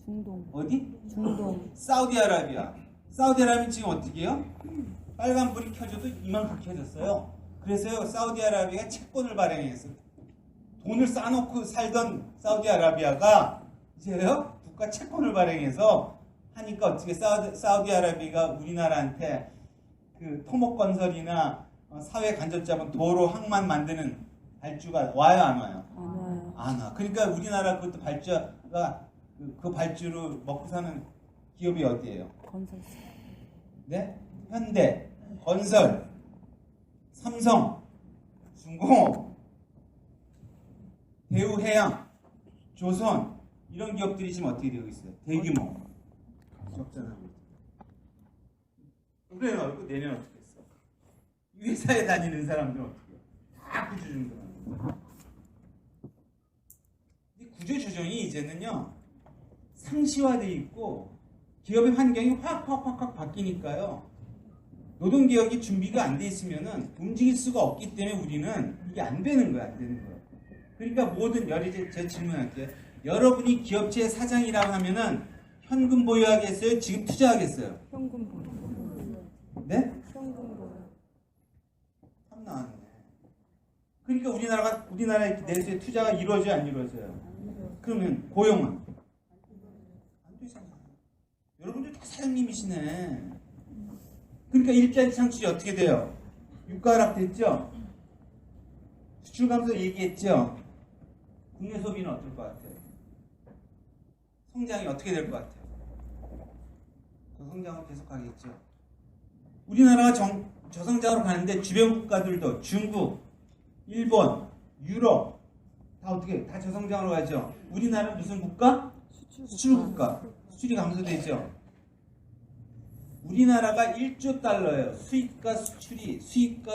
중동, 어디? 중동. 사우디아라비아. 사우디아라비아 지금 어떻게 해요? 빨간 불이 켜져도 이만큼 켜졌어요. 그래서요, 사우디아라비아가 채권을 발행했어요. 돈을 쌓아놓고 살던 사우디아라비아가 이제요, 국가 채권을 발행해서 하니까 어떻게 사우디아라비아가 우리나라한테 그 토목건설이나 사회 간접자본 도로 항만 만드는 발주가 와요, 안 와요? 안 와요. 안 와. 그러니까 우리나라 그것도 발주가 그 발주로 먹고 사는 기업이 어디예요? 건설사. 네? 현대, 건설, 삼성, 중공업, 대우해양, 조선 이런 기업들이 지금 어떻게 되고 있어요? 대규모 적자나고 있어요. 올해 말고 내년 어떻게 했어? 이 회사에 다니는 사람들은 어떻게 해요? 다 구조조정 들어가는 거예요. 이 구조조정이 이제는요 상시화되어 있고 기업의 환경이 확 바뀌니까요. 노동개혁이 준비가 안 돼 있으면은 움직일 수가 없기 때문에 우리는 이게 안 되는 거야, 안 되는 거야. 그러니까 모든 제 질문할게요. 여러분이 기업체 사장이라고 하면은 현금 보유하겠어요? 지금 투자하겠어요? 현금 보유. 네? 현금 보유. 참 나왔네. 그러니까 우리나라의 내수의 투자가 이루어져요, 안 이루어져요? 그러면 고용은? 안 되잖아요. 여러분들 다 사장님이시네. 그러니까 일자리 창출이 어떻게 돼요? 유가 하락 됐죠? 수출 감소 얘기했죠? 국내 소비는 어떨 것 같아요? 성장이 어떻게 될 것 같아요? 저 성장은 계속 가겠죠. 우리나라가 저성장으로 가는데 주변 국가들도 중국, 일본, 유럽 다 어떻게 다 저성장으로 가죠. 우리나라는 무슨 국가? 수출 국가. 수출이 감소되죠. 우리나라가 1조 달러예요. 수입과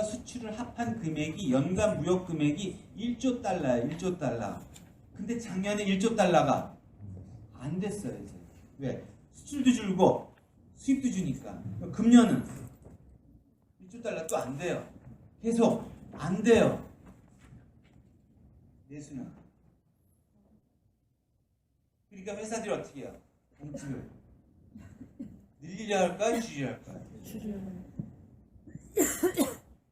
수출을 합한 금액이 연간 무역 금액이 1조 달러예요. 1조 달러. 근데 작년에 1조 달러가 안 됐어요. 이제. 왜? 수출도 줄고 수입도 주니까. 금년은 1조 달러 또 안 돼요. 계속 안 돼요. 내수는. 그러니까 회사들이 어떻게 해요? 공급을 늘리려 할까? 줄이려 할까?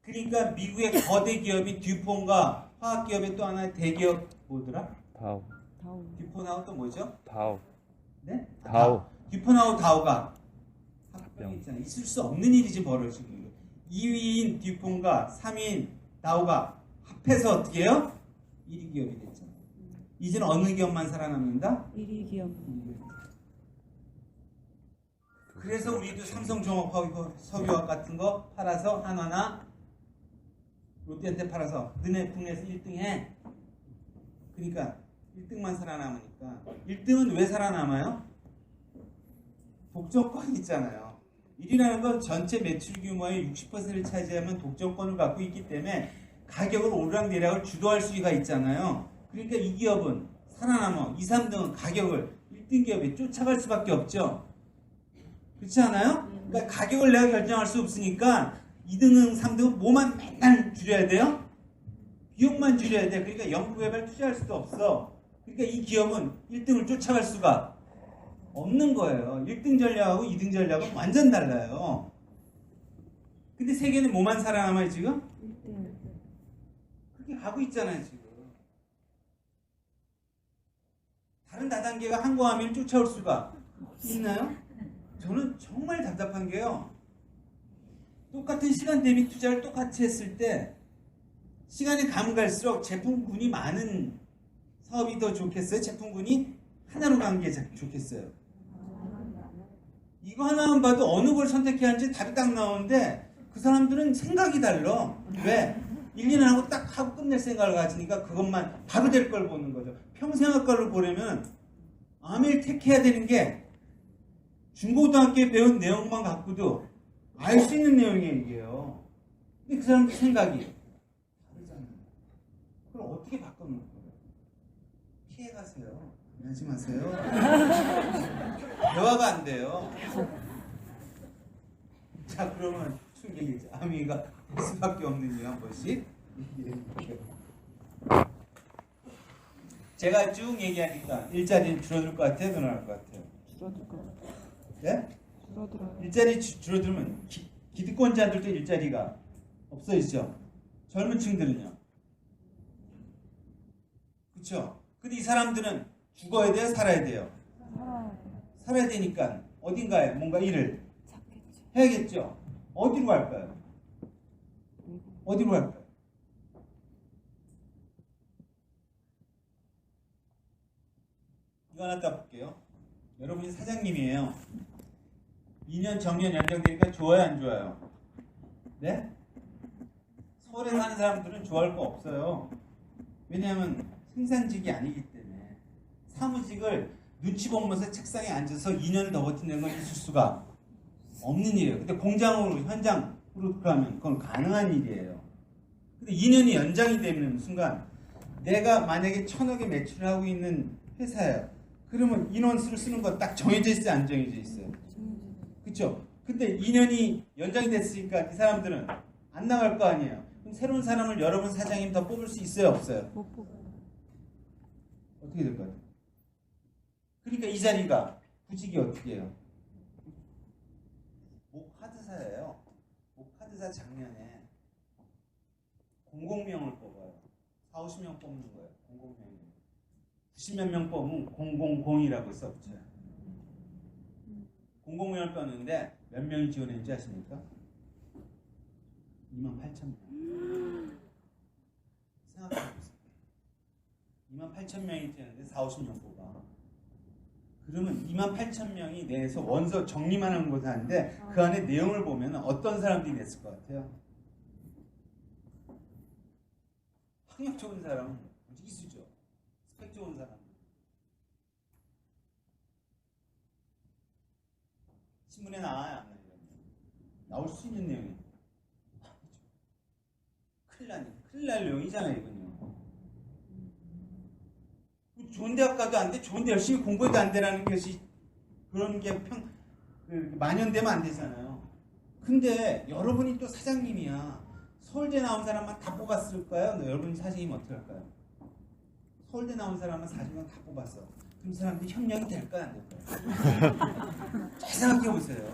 그러니까 미국의 거대 기업이 듀폰과 화학기업의 또 하나의 대기업 뭐더라? 다우. 듀폰하고 또 뭐죠? 다우. 네? 다우. 듀폰하고 다우가 합병이 있잖아요. 있을 수 없는 일이 지금 벌어지고 있는 거예요. 2위인 듀폰과 3위인 다우가 합해서 어떻게 해요? 1위 기업이 됐잖아요. 이제는 어느 기업만 살아남는다? 1위 기업. 그래서 우리도 삼성종합석유화학 같은 거 팔아서 한화나 롯데한테 팔아서 너네 국내에서 1등 해. 그러니까 1등만 살아남으니까 1등은 왜 살아남아요? 독점권이 있잖아요. 1위라는 건 전체 매출 규모의 60%를 차지하면 독점권을 갖고 있기 때문에 가격을 오르락내락을 주도할 수가 있잖아요. 그러니까 이 기업은 살아남아. 2, 3등은 가격을 1등 기업에 쫓아갈 수밖에 없죠. 그렇지 않아요? 그러니까 가격을 내가 결정할 수 없으니까 2등은 3등은 뭐만 맨날 줄여야 돼요? 비용만 줄여야 돼. 그러니까 연구개발 투자할 수도 없어. 그러니까 이 기업은 1등을 쫓아갈 수가 없는 거예요. 1등 전략하고 2등 전략은 완전 달라요. 근데 세계는 뭐만 살아남아요 지금? 1등. 그렇게 가고 있잖아요 지금. 다른 다단계가 항거하면 쫓아올 수가 있나요? 저는 정말 답답한 게요. 똑같은 시간 대비 투자를 똑같이 했을 때 시간이 가면 갈수록 제품군이 많은 사업이 더 좋겠어요? 제품군이 하나로 가는 게 좋겠어요? 이거 하나만 봐도 어느 걸 선택해야 하는지 답이 딱 나오는데 그 사람들은 생각이 달라. 왜? 1, 2년 하고 딱 하고 끝낼 생각을 가지니까 그것만 바로 될 걸 보는 거죠. 평생학과를 보려면 아밀 택해야 되는 게 중고등학교에 배운 내용만 갖고도 알 수 있는 내용이에요, 이게요. 근데 그 사람들 생각이 다르잖아요. 그걸 어떻게 바꿔놓을 거예요? 피해가세요. 하지 마세요. 대화가 안 돼요. 자, 그러면 충격이죠. 아미가 될 수밖에 없는 이유 한 번씩 얘기해 볼게요. 제가 쭉 얘기하니까 일자리는 줄어들 것 같아요? 늘어날 것 같아요? 줄어들 것 같아요. 네? 줄어들어요. 일자리 줄어들면 기득권자들도 일자리가 없어지죠. 젊은 층들은요. 그렇죠? 근데 이 사람들은 죽어야 돼요? 살아야 돼요? 살아야 돼요. 살아야 되니까 어딘가에 뭔가 일을 찾겠죠. 해야겠죠. 어디로 갈까요? 어디로 갈까요? 이거 하나 따볼게요. 여러분이 사장님이에요. 2년 정년 연장되니까 좋아요, 안 좋아요? 네? 서울에 사는 사람들은 좋아할 거 없어요. 왜냐하면 생산직이 아니기 때문에 사무직을 눈치 보면서 책상에 앉아서 2년을 더 버티는 건 있을 수가 없는 일이에요. 근데 공장으로 현장으로 그러면 그건 가능한 일이에요. 근데 2년이 연장이 되는 순간 내가 만약에 1,000억의 매출을 하고 있는 회사예요. 그러면 인원수를 쓰는 거 딱 정해져 있어요, 안 정해져 있어요? 그렇죠? 근데 2년이 연장이 됐으니까 이 사람들은 안 나갈 거 아니에요. 그럼 새로운 사람을 여러분 사장님 더 뽑을 수 있어요, 없어요? 못 뽑아요. 어떻게 될 것 같아요? 그러니까 이 자리가 구직이 어떻게 해요? 목카드사예요. 목카드사 작년에 공공명을 뽑아요. 4, 50명 뽑는 거예요. 공공명이. 90몇 명 뽑으면 000이라고 써붙여요. 공공명을 떴는데 몇 명이 지원했는지 아십니까? 28,000명. 생각해보세요. 28,000명이 되는데 4, 50명 뽑아. 그러면 28,000명이 내에서 원서 정리만 하는 것도 하는데 그 안에 내용을 보면 어떤 사람들이 냈을 것 같아요? 학력 좋은 사람은 무지수죠. 스펙 좋은 사람. 신문에 나와요? 안 나와요? 나올 수 있는 내용이. 큰일 날 내용이잖아요, 이건요. 좋은 대학 가도 안 돼, 좋은데 열심히 공부해도 안 되라는 것이 그런 게 만연되면 안 되잖아요. 근데 여러분이 또 사장님이야. 서울대 나온 사람만 다 뽑았을까요? 여러분이 사장님은 어떻게 할까요? 서울대 나온 사람만 40명 다 뽑았어. 그럼 사람들이 협력이 될까요? 안 될까요? 잘 생각해 보세요.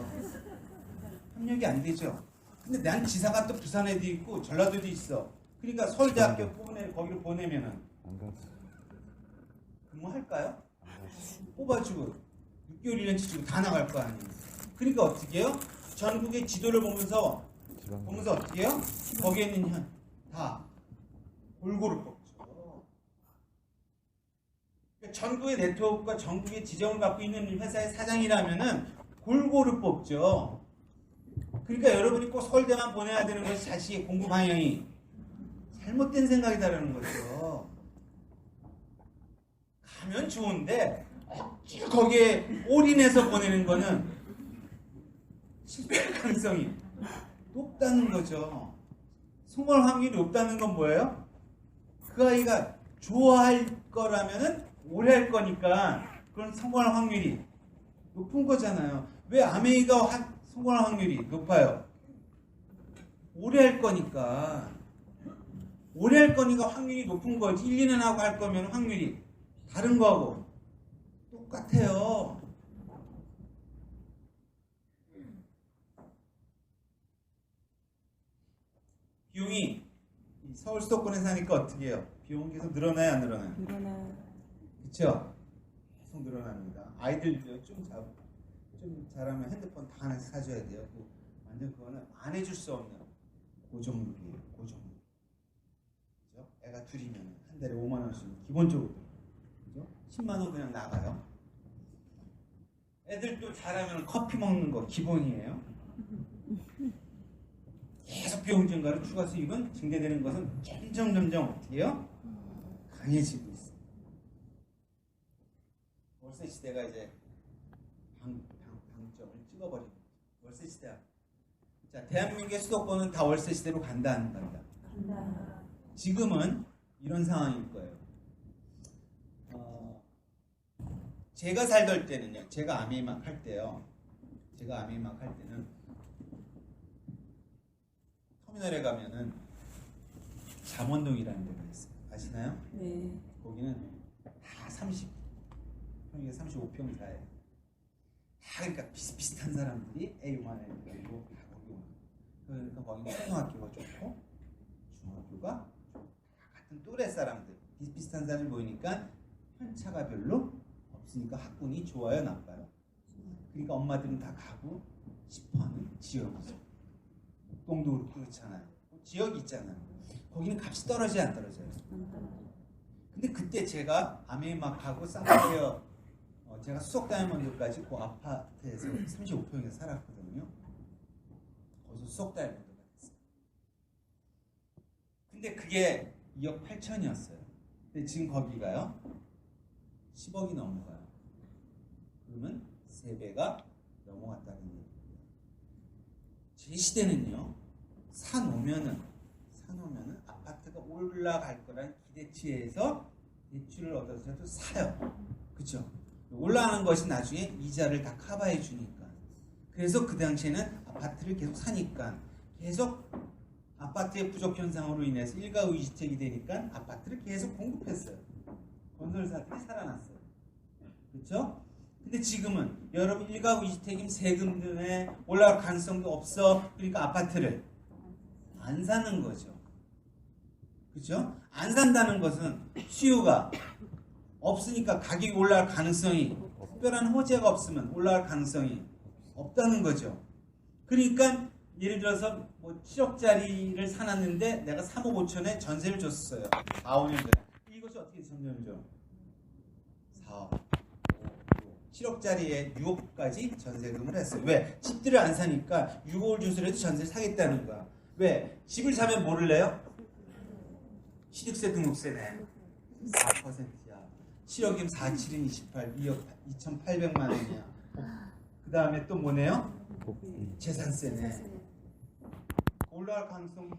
협력이 안 되죠. 근데 난 지사가 또 부산에도 있고 전라도도 있어. 그러니까 서울대학교 거기로 보내면은 근무할까요? 뽑아주고 6개월 1년치 주고 다 나갈 거 아니에요. 그러니까 어떻게 해요? 전국의 지도를 보면서 어떻게 해요? 거기에 있는 다 골고루 뽑죠. 그러니까 전국의 네트워크가 전국의 지점을 갖고 있는 회사의 사장이라면은 골고루 뽑죠. 그러니까 여러분이 꼭 서울대만 보내야 되는 것이 자식의 공부 방향이 잘못된 생각이다라는 거죠. 가면 좋은데 억지로 거기에 올인해서 보내는 거는 실패할 가능성이 높다는 거죠. 성공할 확률이 높다는 건 뭐예요? 그 아이가 좋아할 거라면은 오래 할 거니까 그건 성공할 확률이 높은 거잖아요. 왜 아메이가 성공할 확률이 높아요? 오래 할 거니까. 오래 할 거니까 확률이 높은 거지. 1, 2년 하고 할 거면 확률이 다른 거하고 똑같아요. 비용이 서울 수도권에 사니까 어떻게 해요? 비용이 계속 늘어나요, 안 늘어나요? 늘어나요. 그렇죠? 계속 늘어납니다. 아이들도 좀 잘하면 핸드폰 다 하나씩 사줘야 돼요. 완전 그거는 안 해줄 수 없는 고정물이에요. 고정물. 그죠? 애가 둘이면 한 달에 5만 원씩 기본적으로. 그죠? 10만 원 그냥 나가요. 애들도 잘하면 커피 먹는 거 기본이에요. 계속 비용 증가로 추가 수입은 증대되는 것은 점점 어떻게 해요? 강해지고 있어요. 월세 시대가 이제 방점을 찍어버린 월세 시대야. 자, 대한민국의 수도권은 다 월세 시대로 간다 안 간다? 간다. 지금은 이런 상황일 거예요. 제가 살던 때는요. 제가 아메이막 할 때요. 제가 아메이막 할 때는 터미널에 가면은 잠원동이라는 데가 있어요. 아시나요? 네. 거기는 30평에 35평사에 다 그러니까 비슷비슷한 사람들이 A만 애들이고 다 거기 오는 그러니까 거기는 초등학교가 좋고 중학교가 같은 또래 사람들 비슷비슷한 사람이 모이니까 편차가 별로 없으니까 학군이 좋아요 나빠요? 그러니까 엄마들은 다 가고 싶어하는 지역이죠. 목동도 그렇잖아요. 지역이 있잖아요. 거기는 값이 떨어지지 안 떨어져요. 근데 그때 제가 아메이막하고 쌍꺼리어 제가 수석 다이아몬드까지 그 아파트에서 35평에서 살았거든요. 거기서 수석 다이아몬드가 됐어요. 근데 그게 2억 8천이었어요. 근데 지금 거기가요 10억이 넘어가요. 그러면 3배가 넘어갔다는 얘기예요. 제 시대는요 사놓으면은 아파트가 올라갈 거란 기대치에서 대출을 얻어서도 사요. 그렇죠? 올라가는 것이 나중에 이자를 다 커버해 주니까. 그래서 그 당시에는 아파트를 계속 사니까 계속 아파트의 부족 현상으로 인해서 일가구 이주택이 되니까 아파트를 계속 공급했어요. 건설사들이 살아났어요. 그렇죠? 근데 지금은 여러분 일가구 이주택이면 세금 때문에 올라갈 가능성도 없어. 그러니까 아파트를 안 사는 거죠. 그렇죠? 안 산다는 것은 수요가 없으니까 가격이 올라갈 가능성이 특별한 호재가 없으면 올라갈 가능성이 없다는 거죠. 그러니까 예를 들어서 뭐 7억짜리를 사놨는데 내가 3억 5천에 전세를 줬어요. 4, 5년 전에. 이것이 어떻게 전세를 줘? 4억, 7억짜리에 6억까지 전세금을 했어요. 왜? 집들을 안 사니까 6억을 주더라도 전세를 사겠다는 거야. 왜? 집을 사면 뭐를 내요? 취득세 등록세네. 4%야. 7억이면 4, 7은 28, 2억 2,800만 원이야. 그 다음에 또 뭐네요? 재산세네. 올라갈 가능성이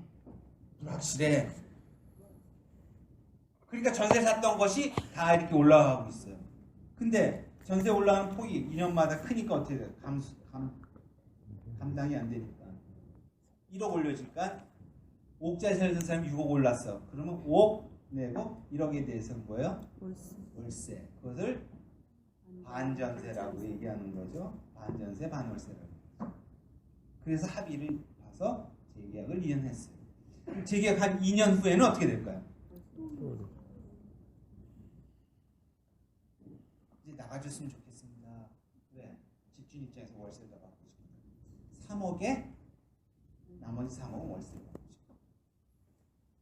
불확실해. 그러니까 전세 샀던 것이 다 이렇게 올라가고 있어요. 근데 전세 올라가는 폭이 2년마다 크니까 어떻게 돼요? 감당이 안 되니까. 1억 올려주니까 5억짜리 살던 사람이 6억 올랐어. 그러면 5억 내고 1억에 대해서는 뭐예요? 월세. 그것을 반전세라고 얘기하는 거죠. 반전세, 반월세라고. 그래서 합의를 봐서 재계약을 이행했어요. 재계약 한 2년 후에는 어떻게 될까요? 이제 나가줬으면 좋겠습니다. 왜? 집주인 입장에서 월세를 더 받고 싶다. 3억에 나머지 3억은 월세를 받고 싶다.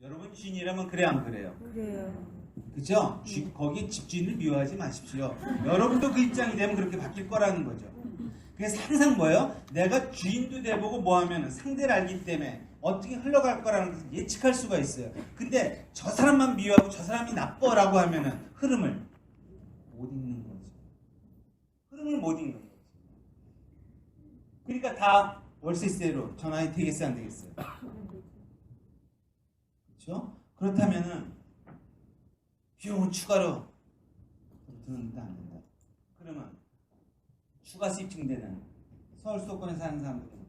여러분 주인이라면 그래 안 그래요? 그래요. 그죠? 거기 집주인을 미워하지 마십시오. 여러분도 그 입장이 되면 그렇게 바뀔 거라는 거죠. 그래서 항상 뭐예요? 내가 주인도 돼보고 뭐하면 상대를 알기 때문에 어떻게 흘러갈 거라는 것을 예측할 수가 있어요. 근데 저 사람만 미워하고 저 사람이 나빠라고 하면은 흐름을 못 읽는 거죠. 흐름을 못 읽는 거죠. 그러니까 다 월세세로 전환이 되겠어요, 안 되겠어요? 그렇죠? 그렇다면은 비용은 추가로 드는데 안 된다. 그러면 추가 수입 증대는 서울 수도권에 사는 사람들은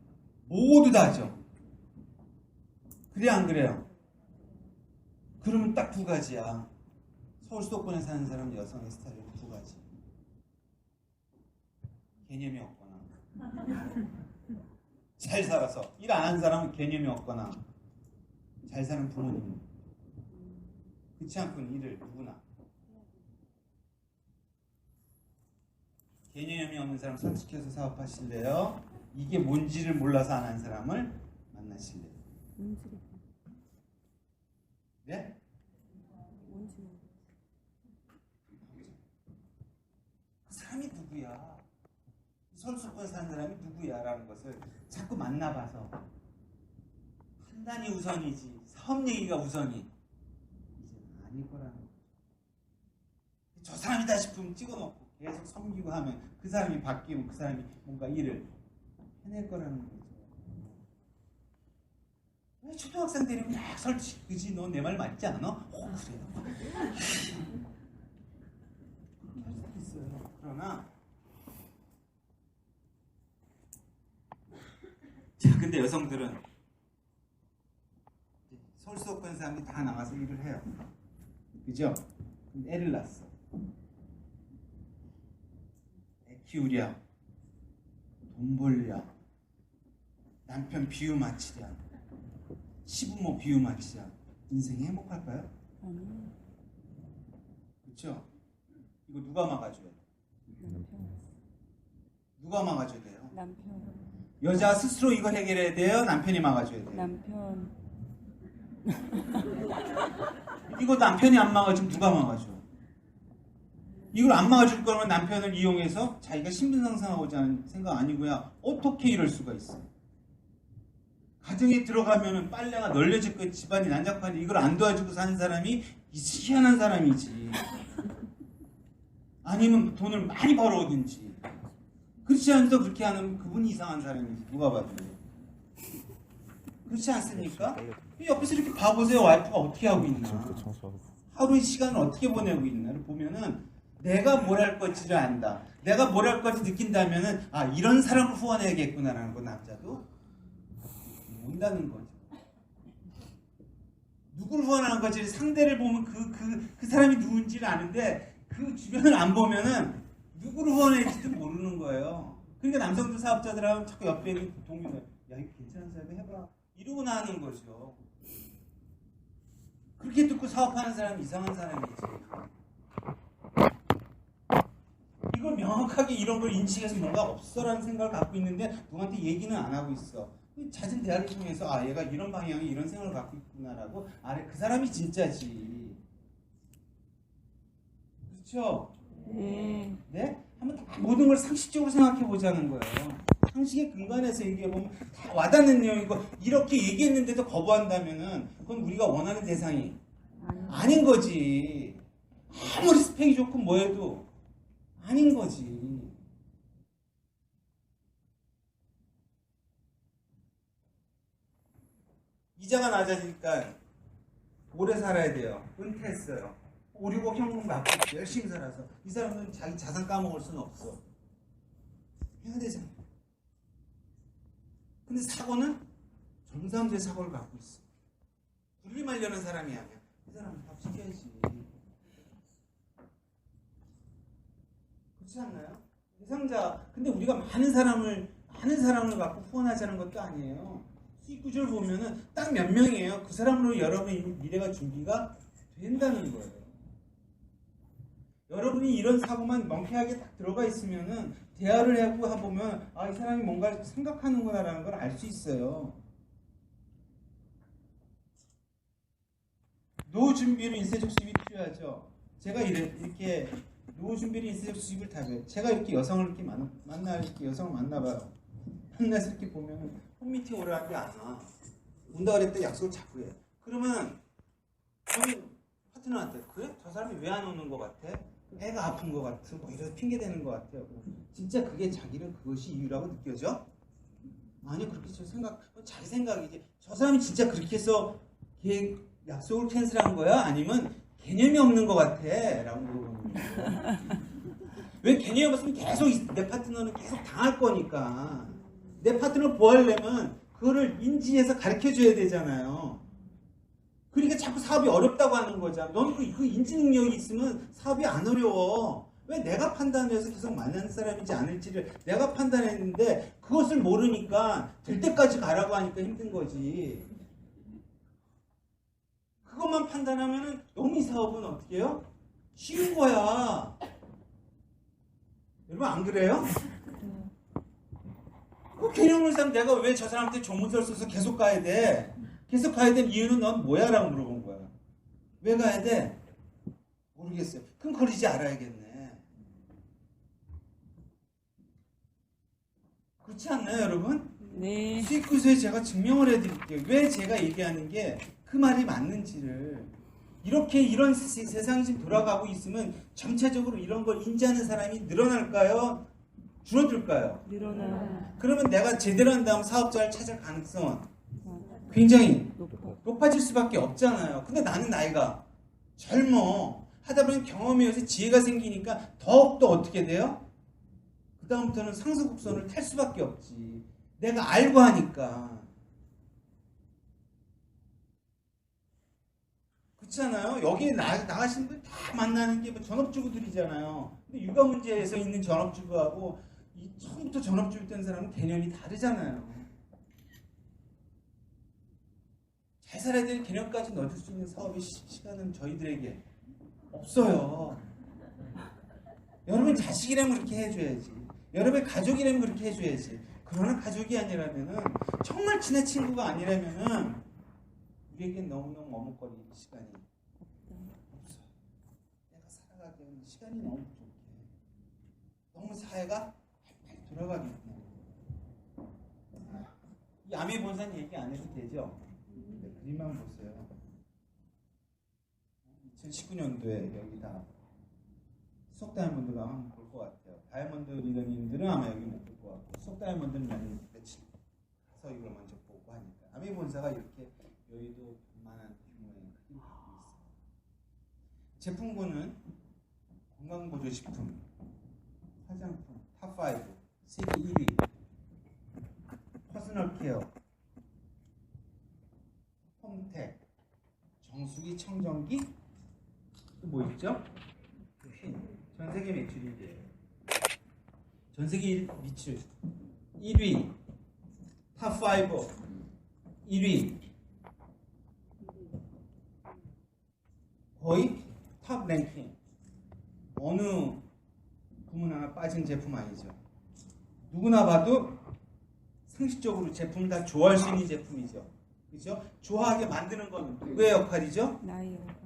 모두 다 하죠. 그래 안 그래요? 그러면 딱 두 가지야. 서울 수도권에 사는 사람 여성의 스타일은 두 가지. 개념이 없거나 잘 살아서 일 안 하는 사람은 개념이 없거나 잘 사는 부모님. 그렇지 않고는 일을 누구나. 개념이 없는 사람 선택해서 사업하실래요? 이게 뭔지를 몰라서 안 한 사람을 만나실래요? 네? 그 사람이 누구야? 서울 수도권에 사는 사람이 누구야? 라는 것을 자꾸 만나봐서 판단이 우선이지 사업 얘기가 우선이 이제 아닐 거라는 거죠. 저 사람이다 싶으면 찍어놓고 계속 섬기고 하면 그 사람이 바뀌면 그 사람이 뭔가 일을 해낼 거라는 거죠. 왜 초등학생 데리고 막 설치 그지? 너 내 말 맞지 않아? 그래요. 그렇게 할 수도 있어요. 그러나 자, 근데 여성들은 서울 수도권 사람들이 다 나가서 일을 해요. 그죠? 애를 낳았어. 키우랴, 돈 벌랴, 남편 비유 맞히랴, 시부모 비유 맞히랴. 인생이 행복할까요? 그렇죠? 이거 누가 막아줘야 돼? 누가 막아줘야 돼요? 남편. 여자 스스로 이거 해결해야 돼요? 남편이 막아줘야 돼요? 남편. 이거 남편이 안 막아주면 누가 막아줘? 이걸 안 막아줄 거면 남편을 이용해서 자기가 신분 상승하고자 하는 생각 아니고야 어떻게 이럴 수가 있어? 가정에 들어가면은 빨래가 널려질 거 집안이 난잡하니 이걸 안 도와주고 사는 사람이 희한한 사람이지. 아니면 돈을 많이 벌어오든지. 그렇지 않아도 그렇게 하는 그분이 이상한 사람이지. 누가 봐도. 그렇지 않습니까? 옆에서 이렇게 봐보세요. 와이프가 어떻게 하고 있나. 하루의 시간을 어떻게 보내고 있나를 보면은 내가 뭘 할 건지를 안다. 내가 뭘 할 건지 느낀다면은 아 이런 사람을 후원해야겠구나라는 거 남자도 본다는 거죠. 누구를 후원하는 거지 상대를 보면 그 사람이 누군지를 아는데 그 주변을 안 보면은 누구를 후원할지도 모르는 거예요. 그러니까 남성들 사업자들하고 자꾸 옆에 있는 동료들 야 이거 괜찮은 사람이 해봐 이러고 나가는 거죠. 그렇게 듣고 사업하는 사람이 이상한 사람이지. 이걸 명확하게 이런 걸 인식해서 뭔가 없어라는 생각을 갖고 있는데 누구한테 얘기는 안 하고 있어. 잦은 대화를 통해서 아 얘가 이런 방향에 이런 생각을 갖고 있구나라고 아래 그 사람이 진짜지. 그렇죠? 네? 한번 다 모든 걸 상식적으로 생각해 보자는 거예요. 상식의 근간에서 얘기해 보면 다 와닿는 내용이고 이렇게 얘기했는데도 거부한다면은 그건 우리가 원하는 대상이 아닌 거지. 아무리 스펙이 좋고 뭐해도 아닌 거지. 이자가 낮아지니까 오래 살아야 돼요. 은퇴했어요. 5, 6억 현금 갖고 열심히 살아서 이 사람은 자기 자산 까먹을 수는 없어. 해야 되잖아. 근데 사고는 정상적인 사고를 갖고 있어. 분리하려는 사람이 아니야. 이 사람은 밥 시켜야지. 그렇지 않나요? 대상자. 근데 우리가 많은 사람을 갖고 후원하자는 것도 아니에요. 수익 구조를 보면은 딱 몇 명이에요. 그 사람으로 여러분의 미래가 준비가 된다는 거예요. 여러분이 이런 사고만 명쾌하게 딱 들어가 있으면은 대화를 하고 해보면 아, 이 사람이 뭔가 생각하는구나라는 걸 알 수 있어요. 노후 준비로 인쇄적 수입이 필요하죠. 제가 이렇게 노후 준비로 인쇄적 수입을 타고요. 제가 이렇게 여성을 이렇게 이렇게 여성을 만나봐요. 만나서 이렇게 보면은 홈미팅 오래 하는 게 안 와. 온다 그랬더니 약속을 자꾸 해. 그러면 저는 파트너한테 그래? 저 사람이 왜 안 오는 것 같아? 애가 아픈 것 같아. 뭐 이래서 핑계 대는 것 같아요. 진짜 그게 자기는 그것이 이유라고 느껴져? 아니 그렇게 자기 생각이지. 저 사람이 진짜 그렇게 해서 걔 약속을 캔슬한 거야? 아니면 개념이 없는 것 같아? 라고 물어보는 거예요. 왜 개념이 없으면 계속 내 파트너는 계속 당할 거니까. 내 파트너 보호하려면 그거를 인지해서 가르쳐줘야 되잖아요. 그러니까 자꾸 사업이 어렵다고 하는 거잖아. 너는 그 인지 능력이 있으면 사업이 안 어려워. 왜 내가 판단해서 계속 만나는 사람인지 아닐지를 내가 판단했는데 그것을 모르니까 될 때까지 가라고 하니까 힘든 거지. 그것만 판단하면은 너무 이 사업은 어떻게 해요? 쉬운 거야. 여러분 안 그래요? 그 개념을 사면 내가 왜 저 사람한테 조문서를 써서 계속 가야 돼? 계속 가야 될 이유는 넌 뭐야? 라고 물어본 거야. 왜 가야 돼? 모르겠어요. 그럼 그걸 이제 알아야겠네. 그렇지 않나요, 여러분? 네. 수익구조에 제가 증명을 해드릴게요. 왜 제가 얘기하는 게 그 말이 맞는지를. 이렇게 이런 세상이 지금 돌아가고 있으면 전체적으로 이런 걸 인지하는 사람이 늘어날까요? 줄어들까요? 늘어나요. 그러면 내가 제대로 한 다음 사업자를 찾을 가능성은 굉장히 높아질 수밖에 없잖아요. 근데 나는 나이가 젊어. 하다 보니 경험에 의해서 지혜가 생기니까 더욱더 어떻게 돼요? 그 다음부터는 상승곡선을 탈 수밖에 없지. 내가 알고 하니까. 그렇지 그렇잖아요. 여기 나가시는 분 다 만나는 게뭐 전업주부들이잖아요. 근데 육아 문제에서 있는 전업주부하고 이 처음부터 전업주부 된 사람은 개념이 다르잖아요. 잘 살아야 되는 개념까지 넣을 수 있는 사업의 시간은 저희들에게 없어요. 여러분 자식이라면 그렇게 해줘야지. 여러분의 가족이라면 그렇게 해줘야지. 그러나 가족이 아니라면은, 정말 친한 친구가 아니라면은 우리에겐 너무너무 머뭇거릴 시간이 없어요. 내가 살아가기에는 시간이 너무 부족해. 너무 사회가 빨리 돌아가기 때문에. 이 아메 본사는 얘기 안 해도 되죠? 네, 그림만 보세요. 2019년도에 여기 다 수석 다이아몬드 가면 볼 것 같아요. 다이아몬드 리더님들은 아마 여기 못 볼 것 같고, 수석 다이아몬드는 며칠 가서 이걸 먼저 보고 하니까. 아메 본사가 이렇게 여의도 만한 규모의 크기를 갖고 있어요. 제품군은 건강보조식품, 화장품, 탑5, 세계 1위, 퍼스널 케어, 홈택, 정수기, 청정기, 또 뭐 있죠? 전 세계 매출인데요. 전 세계 매출 1위, 탑5 1위, 거의 탑 랭킹. 어느 부문 하나 빠진 제품 아니죠. 누구나 봐도 상식적으로 제품 다 좋아할 수 있는 제품이죠. 그렇죠? 좋아하게 만드는 건 누구의 역할이죠?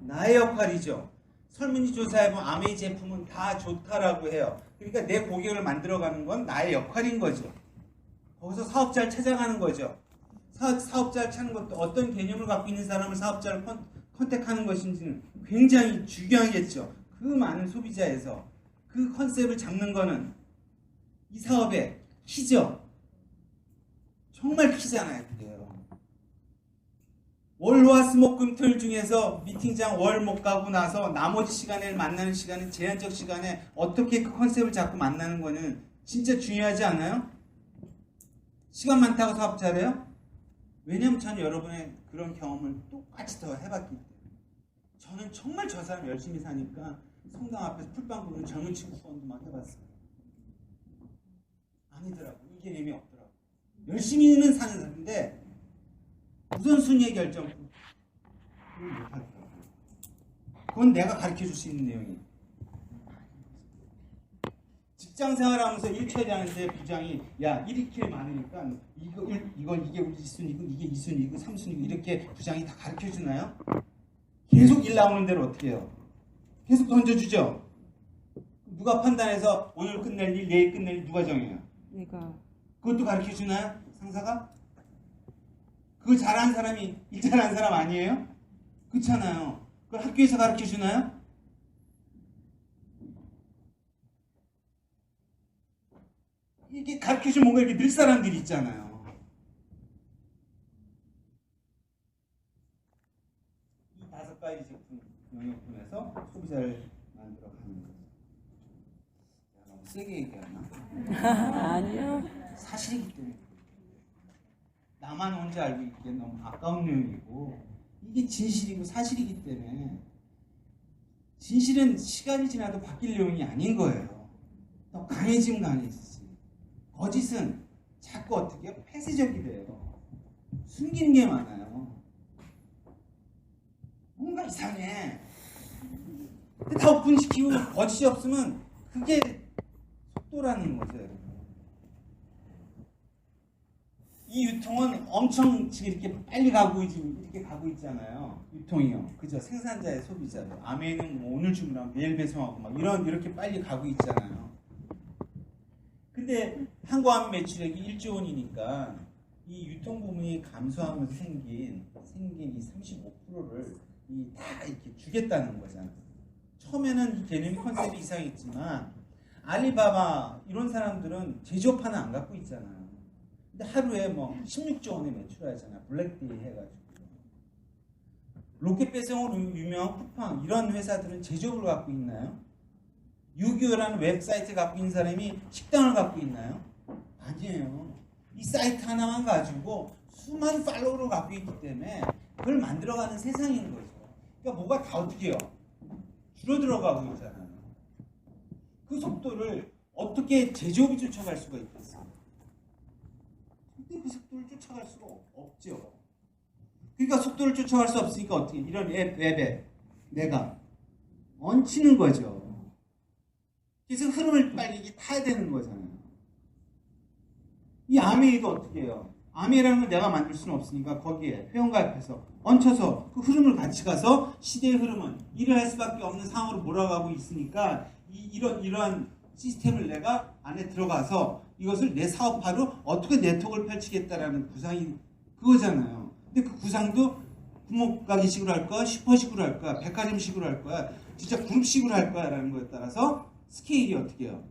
나의 역할이죠. 설문조사해보면 아메이 제품은 다 좋다라고 해요. 그러니까 내 고객을 만들어가는 건 나의 역할인 거죠. 거기서 사업자를 찾아가는 거죠. 사업자를 찾는 것도 어떤 개념을 갖고 있는 사람을 사업자를 컨택하는 것인지는 굉장히 중요하겠죠. 그 많은 소비자에서 그 컨셉을 잡는 거는 이 사업의 키죠. 정말 키잖아요. 그게요. 월화수목금토일 중에서 미팅장 월 못 가고 나서 나머지 시간에 만나는 시간은 제한적 시간에 어떻게 그 컨셉을 잡고 만나는 거는 진짜 중요하지 않아요? 시간 많다고 사업 잘해요? 왜냐면 저는 여러분의 그런 경험을 똑같이 더 해봤기 때문에. 저는 정말 저 사람 열심히 사니까 성당 앞에서 풀빵 부르는 젊은 친구 후원도 막 해봤어요. 아니더라고. 이 개념이 없더라고. 열심히는 사는 사람인데 우선순위의 결정을 못하더라고요. 그건 내가 가르쳐줄 수 있는 내용이에요. 직장 생활하면서 일처리 하는데 부장이 야 1위킬 많으니까 이게 우리 1순위고 이게 2순위고 3순위고 이렇게 부장이 다 가르쳐주나요? 계속 일 나오는 대로 어떻게 해요? 계속 던져주죠? 누가 판단해서 오늘 끝낼 일, 내일 끝낼 일 누가 정해요? 내가. 그것도 가르쳐주나요? 상사가? 그거 잘하는 사람이 일 잘하는 사람 아니에요? 그렇잖아요. 그걸 학교에서 가르쳐주나요? 이게 가르쳐준 뭔가 이렇게 늘 사람들이 있잖아요. 이 5가지 제품 영역군에서 소비자를 만들어가는 거죠. 너무 세게 얘기하나? 아니요. 사실이기 때문에. 나만 혼자 알고 있기엔 너무 아까운 내용이고, 이게 진실이고 사실이기 때문에 진실은 시간이 지나도 바뀔 내용이 아닌 거예요. 더 강해지면 강해지지. 거짓은 자꾸 어떻게 해요? 폐쇄적이 돼요. 숨기는 게 많아요. 뭔가 이상해. 근데 다 오픈시키고 거짓이 없으면 그게 속도라는 거죠. 이 유통은 엄청 지금 이렇게 빨리 가고 이렇게 가고 있잖아요. 유통이요. 그죠? 생산자의 소비자로. 아메는 뭐 오늘 주문하면 내일 배송하고 막 이렇게 빨리 가고 있잖아요. 근데 한국암 매출액이 1조 원이니까 이 유통 부문이 감소하면서 생긴 이 35%를 다 이렇게 주겠다는 거잖아요. 처음에는 이 개념이 컨셉이 이상했지만 알리바바 이런 사람들은 제조업하나 안 갖고 있잖아요. 근데 하루에 뭐 16조 원의 매출하잖아요. 블랙데이 해가지고. 로켓 배송으로 유명한 쿠팡 이런 회사들은 제조업을 갖고 있나요? 유기요라는 웹사이트 갖고 있는 사람이 식당을 갖고 있나요? 아니에요. 이 사이트 하나만 가지고 수많은 팔로워를 갖고 있기 때문에 그걸 만들어가는 세상인 거죠. 그러니까 뭐가 다 어떻게 해요? 줄어들어가고 있잖아요. 그 속도를 어떻게 제조업이 쫓아갈 수가 있겠어요? 근데 그 속도를 쫓아갈 수가 없죠. 그러니까 속도를 쫓아갈 수 없으니까 어떻게 이런 웹에 내가 얹히는 거죠. 그래서 흐름을 빨리 타야 되는 거잖아요. 이 아메이도 어떻게 해요? 아메이라는 걸 내가 만들 수는 없으니까 거기에 회원가입해서 얹혀서 그 흐름을 같이 가서 시대의 흐름은 일을 할 수밖에 없는 상황으로 몰아가고 있으니까 이러한 시스템을 내가 안에 들어가서 이것을 내 사업화로 어떻게 네트워크를 펼치겠다라는 구상이 그거잖아요. 근데 그 구상도 부목가게식으로 할 거야, 슈퍼식으로 할 거야, 백화점식으로 할 거야, 진짜 그룹식으로 할 거야 라는 거에 따라서 스케일이 어떻게 해요?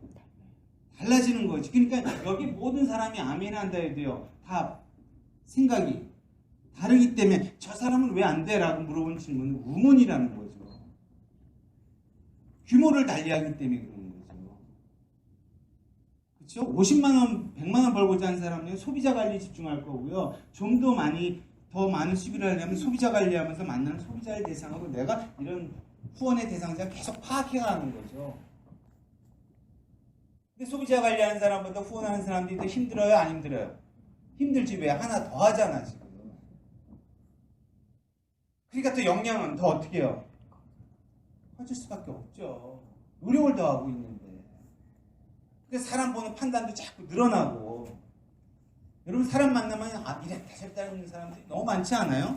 달라지는 거지. 그러니까 여기 모든 사람이 아멘 한다 해도요. 다 생각이 다르기 때문에 저 사람은 왜 안 돼? 라고 물어보는 질문은 우문이라는 거죠. 규모를 달리하기 때문에 그러는 거죠. 그렇죠? 50만 원, 100만 원 벌고자 하는 사람은 소비자 관리에 집중할 거고요. 좀 더 많은 수비를 하려면 소비자 관리하면서 만나는 소비자의 대상으로 내가 이런 후원의 대상자를 계속 파악해가는 거죠. 근데 소비자 관리하는 사람보다 후원하는 사람들이 더 힘들어요? 안 힘들어요? 힘들지. 왜? 하나 더 하잖아 지금. 그러니까 또 역량은 더 어떻게 해요? 커질 수밖에 없죠. 노력을 더 하고 있는데. 그래서 사람 보는 판단도 자꾸 늘어나고. 여러분 사람 만나면 이랬다 저랬다 하는 사람들이 너무 많지 않아요?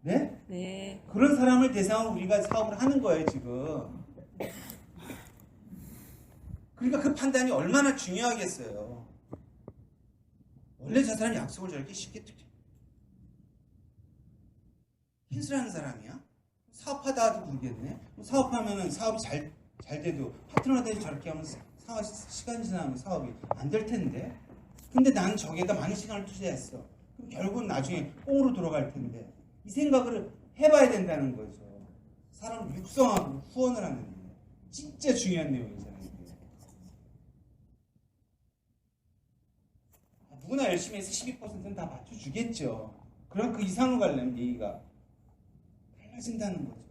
네? 네. 그런 사람을 대상으로 우리가 사업을 하는 거예요 지금. 그러니까 그 판단이 얼마나 중요하겠어요. 원래 저 사람이 약속을 저렇게 쉽게 캔슬하는 사람이야? 사업하다가도 그러겠네. 사업하면은 사업이 잘 돼도 파트너한테 저렇게 하면 시간 지나면 사업이 안 될 텐데. 근데 나는 저기에다 많은 시간을 투자했어. 그럼 결국은 나중에 꽁으로 돌아갈 텐데. 이 생각을 해봐야 된다는 거죠. 사람을 육성하고 후원을 하는 게 진짜 중요한 내용이잖아요. 누구나 열심히 해서 12%는 다 맞춰주겠죠. 그럼 그 이상으로 가려면 얘기가 달라진다는 거죠.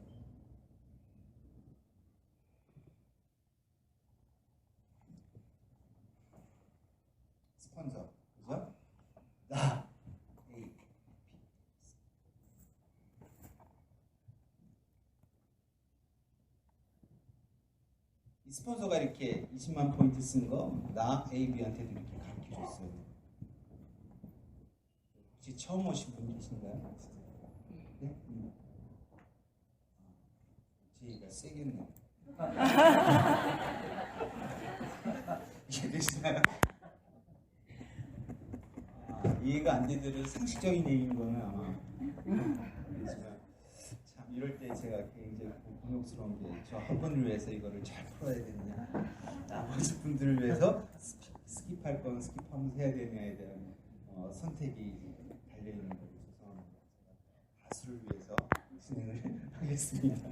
스폰서, 그죠? 나, A, B. 이 스폰서가 이렇게 20만 포인트 쓴 거, 나, A, B한테도 이렇게 가르쳐 줬어요. 혹시 처음 오신 분 계신가요? 네? 제가 세겠네. 이해되시나요? 이해가 안 되더라도 상식적인 얘기인 거는 아마 그렇지만 참 이럴 때 제가 굉장히 곤혹스러운 게 저 한 분을 위해서 이거를 잘 풀어야 되느냐, 나머지 분들을 위해서 스킵할 건 스킵하면서 해야 되느냐에 대한 선택이 달려있는 거고 죄송합니다. 제가 다수를 위해서 진행을 하겠습니다.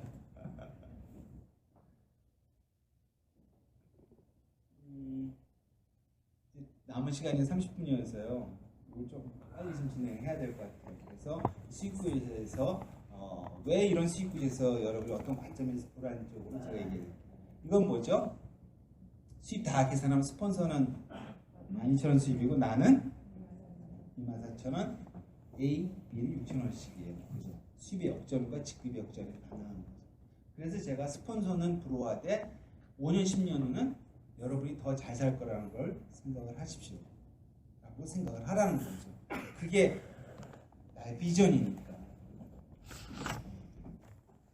남은 시간이 30분이어서요. 이거 좀 빨리 좀 진행해야 될 것 같아요. 그래서 수익구조에서 왜 이런 수익구조에서 여러분이 어떤 관점에서 보라는 쪽으로 제가 얘기해요. 이건 뭐죠? 수입 다 계산하면 스폰서는 12,000원 수입이고 나는 24,000원, A, B는 6,000원씩이에요. 그죠? 수입의 역전과 직급의 역전이 가능한 거죠. 그래서 제가 스폰서는 불호화돼 5년, 10년 후는 여러분이 더 잘 살 거라는 걸 생각을 하십시오. 라고 생각을 하라는 거죠. 그게 나의 비전이니까.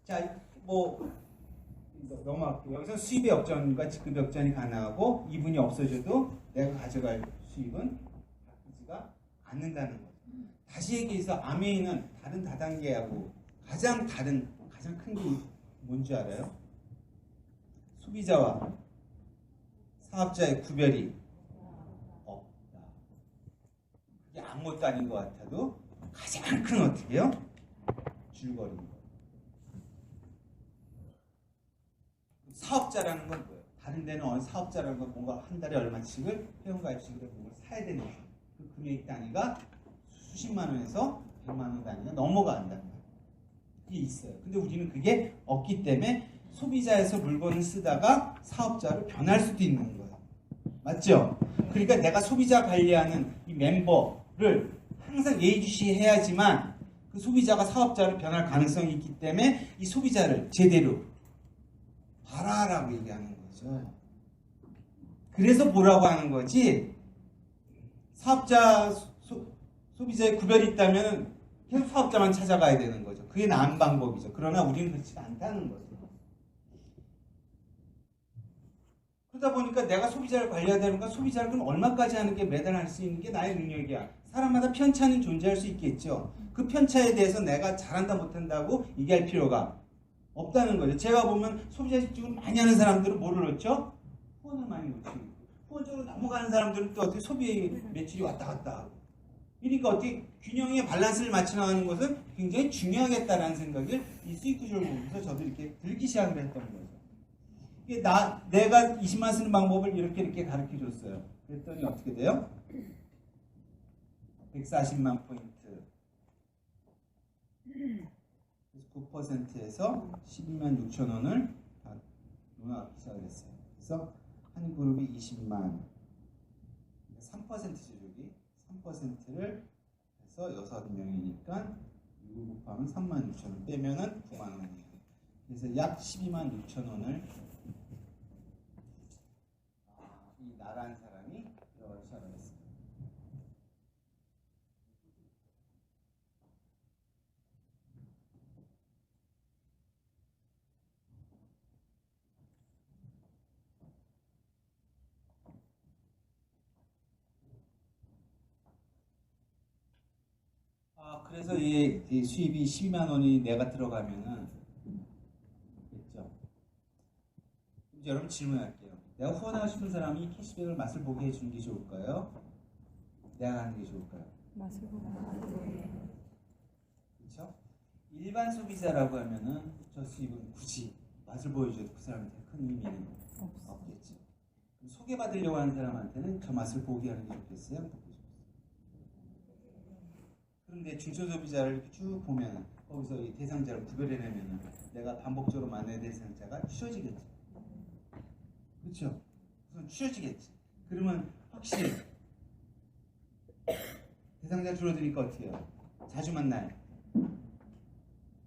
자, 넘어갈게요. 여기서 수입의 역전과 직급의 역전이 가능하고 이분이 없어져도 내가 가져갈 수입은 바뀌지가 않는다는 거죠. 다시 얘기해서 아메이는 다른 다단계하고 가장 큰 게 뭔지 알아요? 소비자와 사업자의 구별이 없다. 이게 아무것도 아닌 것 같아도 가장 큰 어떻게 해요? 줄거리인 거예요. 사업자라는 건 뭐예요? 다른 데는 사업자라는 건 뭔가 한 달에 얼마씩을 회원가입식으로 뭔가 사야 되는 거예요. 그 금액 단위가 수십만 원에서 100만 원 단위가 넘어간다는 거예요. 그게 있어요. 근데 우리는 그게 없기 때문에 소비자에서 물건을 쓰다가 사업자로 변할 수도 있는 거예요. 맞죠? 그러니까 내가 소비자 관리하는 이 멤버를 항상 예의주시해야지만 그 소비자가 사업자로 변할 가능성이 있기 때문에 이 소비자를 제대로 봐라라고 얘기하는 거죠. 그래서 뭐라고 하는 거지? 사업자, 소비자의 구별이 있다면 계속 사업자만 찾아가야 되는 거죠. 그게 나은 방법이죠. 그러나 우리는 그렇지 않다는 거죠. 그러다 보니까 내가 소비자를 관리해야 되니까 소비자를 그럼 얼마까지 하는 게 매달할 수 있는 게 나의 능력이야. 사람마다 편차는 존재할 수 있겠죠. 그 편차에 대해서 내가 잘한다 못한다고 얘기할 필요가 없다는 거죠. 제가 보면 소비자 집중을 많이 하는 사람들은 뭐를 넣죠? 후원을 많이 넣죠. 후원적으로 넘어가는 사람들은 또 어떻게 소비 매출이 왔다 갔다 하고. 그러니까 어떻게 균형의 밸런스를 맞춰 나가는 것은 굉장히 중요하겠다라는 생각을 이 수익 구조를 보면서 저도 이렇게 들기 시작을 했던 거죠. 이게 내가 20만 쓰는 방법을 이렇게 가르쳐 줬어요. 그랬더니 어떻게 돼요? 140만 포인트. 9%에서 12만 6천 원을 논하기 시작을 했어요. 그래서 한 그룹이 20만 3%죠. 여기 3%를 해서 6명이니까 6을 곱하면 3만 6천 원 빼면은 9만 원이에요. 그래서 약 12만 6천 원을 이 나라는 사람이 들어가기 시작을 했어요. 그래서 이 수입이 12만 원이 내가 들어가면은 됐죠. 여러분 질문할게요. 내가 후원하고 싶은 사람이 캐시백을 맛을 보게 해주는 게 좋을까요? 내가 하는 게 좋을까요? 맛을 보고 그렇죠? 일반 소비자라고 하면은 저 수입은 굳이 맛을 보여줘도 그 사람한테 큰 의미는 없겠죠. 소개받으려고 하는 사람한테는 저 맛을 보게 하는 게 좋겠어요? 그런데 중소 소비자를 이렇게 쭉 보면 거기서 이 대상자를 구별해내면 내가 반복적으로 만나야 대상자가 추려지겠죠. 그렇죠? 우선 추려지겠지. 그러면 확실히 대상자 줄어드니까 어떻게 해요? 자주 만나요.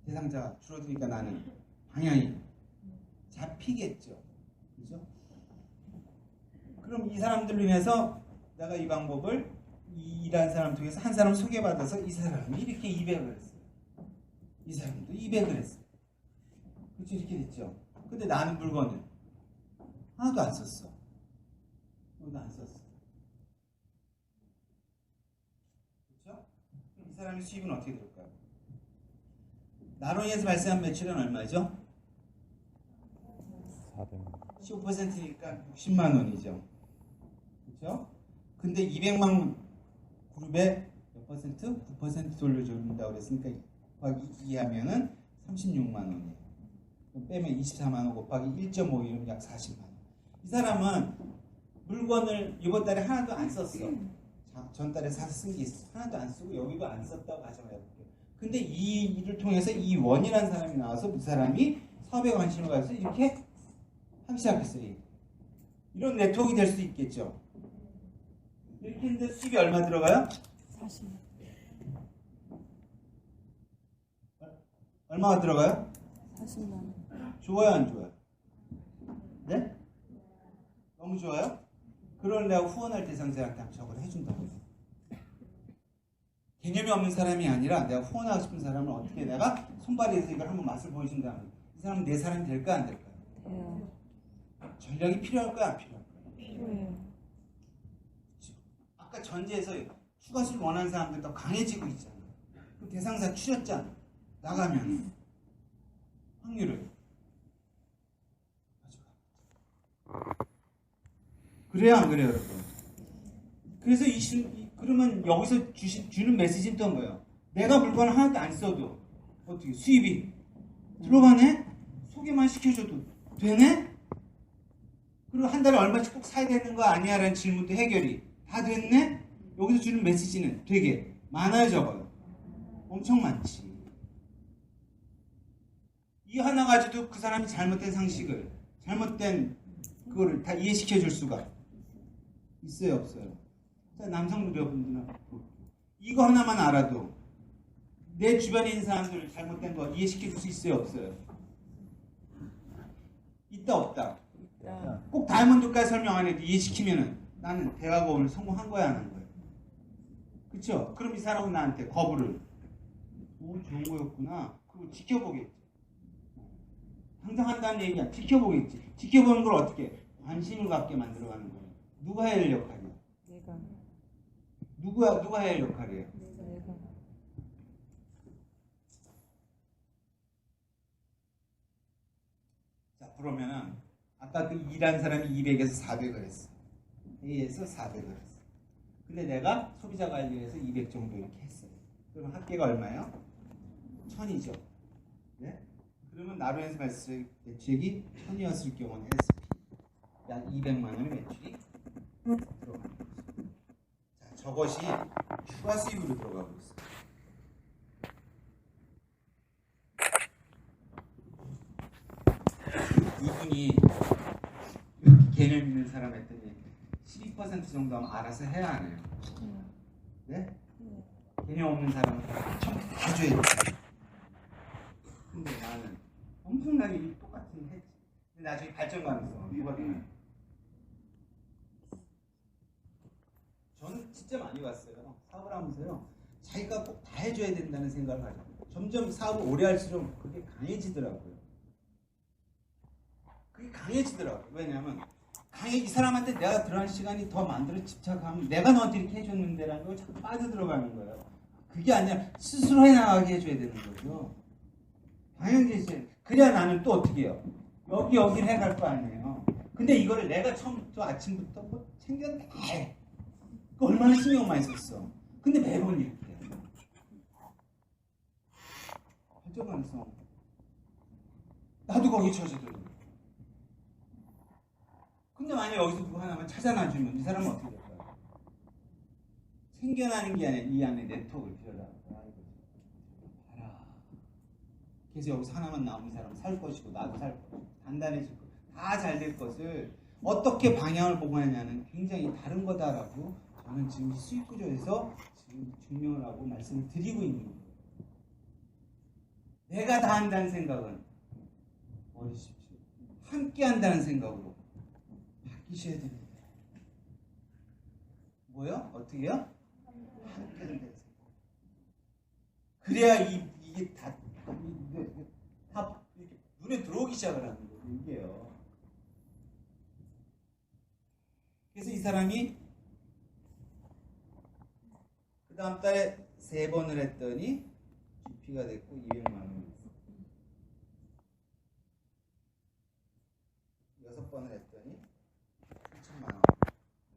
대상자가 줄어드니까 나는 방향이 잡히겠죠. 그죠? 그럼 이 사람들로 인해서 내가 이 방법을 일하는 사람 통해서 한 사람 소개받아서 이 사람이 이렇게 200을 했어요. 이 사람도 200을 했어요. 그렇죠? 이렇게 됐죠. 근데 나는 물건을 하나도 안 썼어. 하나도 안 썼어. 그렇죠? 그럼 이 사람의 수입은 어떻게 될까요? 나로 인해서 발생한 매출은 얼마죠? 15%니까 60만 원이죠. 그렇죠? 근데 200만 그룹에 몇 퍼센트? 9% 돌려준다고 그랬으니까 곱하기 2 하면은 36만 원이에요. 그럼 빼면 24만 원 곱하기 1.5이면 약 40만 원. 이 사람은 물건을 이번 달에 하나도 안 썼어. 전달에 사서 쓴 게 있어. 하나도 안 쓰고 여기도 안 썼다고 가정을 해볼게요. 근데 이 일을 통해서 이 원이라는 사람이 나와서 그 사람이 사업에 관심을 가져서 이렇게 하기 시작했어요. 이런 네트워크가 될 수도 있겠죠. 이렇게 했는데 수입이 얼마 들어가요? 40. 얼마가 들어가요? 40만 원. 좋아요, 안 좋아요? 네? 너무 좋아요? 그걸 내가 후원할 대상자한테 저걸 해준다고 해요. 개념이 없는 사람이 아니라 내가 후원하고 싶은 사람을 어떻게 내가 손발이해서 이걸 한번 맛을 보여준다면 이 사람은 내 사람이 될까 안 될까요? 돼요. 전략이 필요할까요 안 필요할까요? 필요해요. 아까 전제에서 추가수를 원하는 사람들 더 강해지고 있잖아. 그 대상자 추렸잖아. 나가면 확률을 그래요 안 그래요 여러분? 그래서 그러면 여기서 주는 메시지는 또 뭐예요? 내가 물건을 하나도 안 써도 어떻게 수입이 들어가네? 소개만 시켜줘도 되네? 그리고 한 달에 얼마씩 꼭 사야 되는 거 아니야? 라는 질문도 해결이 다 됐네? 여기서 주는 메시지는 되게 많아요 적어요? 엄청 많지. 이 하나 가지고도 그 사람이 잘못된 상식을, 잘못된 그거를 다 이해시켜 줄 수가 있어요, 없어요? 자, 남성 여러분들은 이거 하나만 알아도 내 주변에 있는 사람들 잘못된 거 이해시켜 줄 수 있어요, 없어요? 있다, 없다? 꼭 다이아몬드까지 설명 안 해도 이해시키면은 나는 대화가 오늘 성공한 거야, 안 한 거야? 그쵸? 그럼 이 사람은 나한테 거부를, 오, 좋은 거였구나. 그리고 지켜보겠지. 당장 한다는 얘기야. 지켜보겠지. 지켜보는 걸 어떻게? 관심을 갖게 만들어가는 거예요. 누가 해야 할 역할이야? 내가. 누가 해야 할 역할이에요? 내가. 자, 그러면은 아까 그 일한 사람이 200에서 400을 했어. A에서 400을 했어. 근데 내가 소비자 관리에서 200 정도 이렇게 했어요. 그러면 합계가 얼마예요? 1000이죠. 네? 그러면 나로에서 매출액이 1000이었을 경우는 SP 약 200만 원의 매출이 들어가는 거죠. 자, 저것이 추가 수입으로 들어가고 있어요. 이분이 개념 있는 사람 했더니 12% 정도 하면 알아서 해야 하네요. 네? 개념 없는 사람은 전부 다 줘야 돼. 근데 나는 엄청나게 똑같은 했지. 근데 나중에 발전 가능성 누가 되나요? 저는 진짜 많이 봤어요. 사업을 하면서요. 자기가 꼭 다 해줘야 된다는 생각을 가지고 점점 사업을 오래 할수록 그게 강해지더라고요. 그게 강해지더라고요. 왜냐하면 이 사람한테 내가 들어간 시간이 더 만들어 집착하면 내가 너한테 이렇게 해줬는데라는 걸 자꾸 빠져들어가는 거예요. 그게 아니라 스스로 해나가게 해줘야 되는 거죠. 방향제시. 그래야 나는 또 어떻게 해요? 여기를 해갈 거 아니에요. 근데 이거를 내가 처음부터 아침부터 뭐 챙겨 다 해. 그 얼마나 신경 많이 썼어. 근데 매번 이렇게 해요. 발전 가능성. 나도 거기 처지더라고요. 근데 만약 여기서 누구 하나만 찾아놔주면 이 사람은 어떻게 될까요? 생겨나는 게 아니라 이 안에 네트워크를 들여다보고 봐라. 그래서 여기서 하나만 나오면 이 사람은 살 것이고 나도 살 것이고 단단해질 것, 다 잘 될 것을 어떻게 방향을 보고 하냐는 굉장히 다른 거다라고 저는 지금 수익 구조에서 지금 증명을 하고 말씀을 드리고 있는 거예요. 내가 다 한다는 생각은 버리십시오. 함께 한다는 생각으로 바뀌셔야 됩니다. 뭐요? 어떻게요? 함께 한다는 생각. 그래야 이게 다 이렇게 눈에 들어오기 시작을 하는 거예요. 이게요. 그래서 이 사람이 그 다음 달에 3번을 했더니 GP가 됐고 200만 원이 됐어요. 6번을 했더니 3천만 원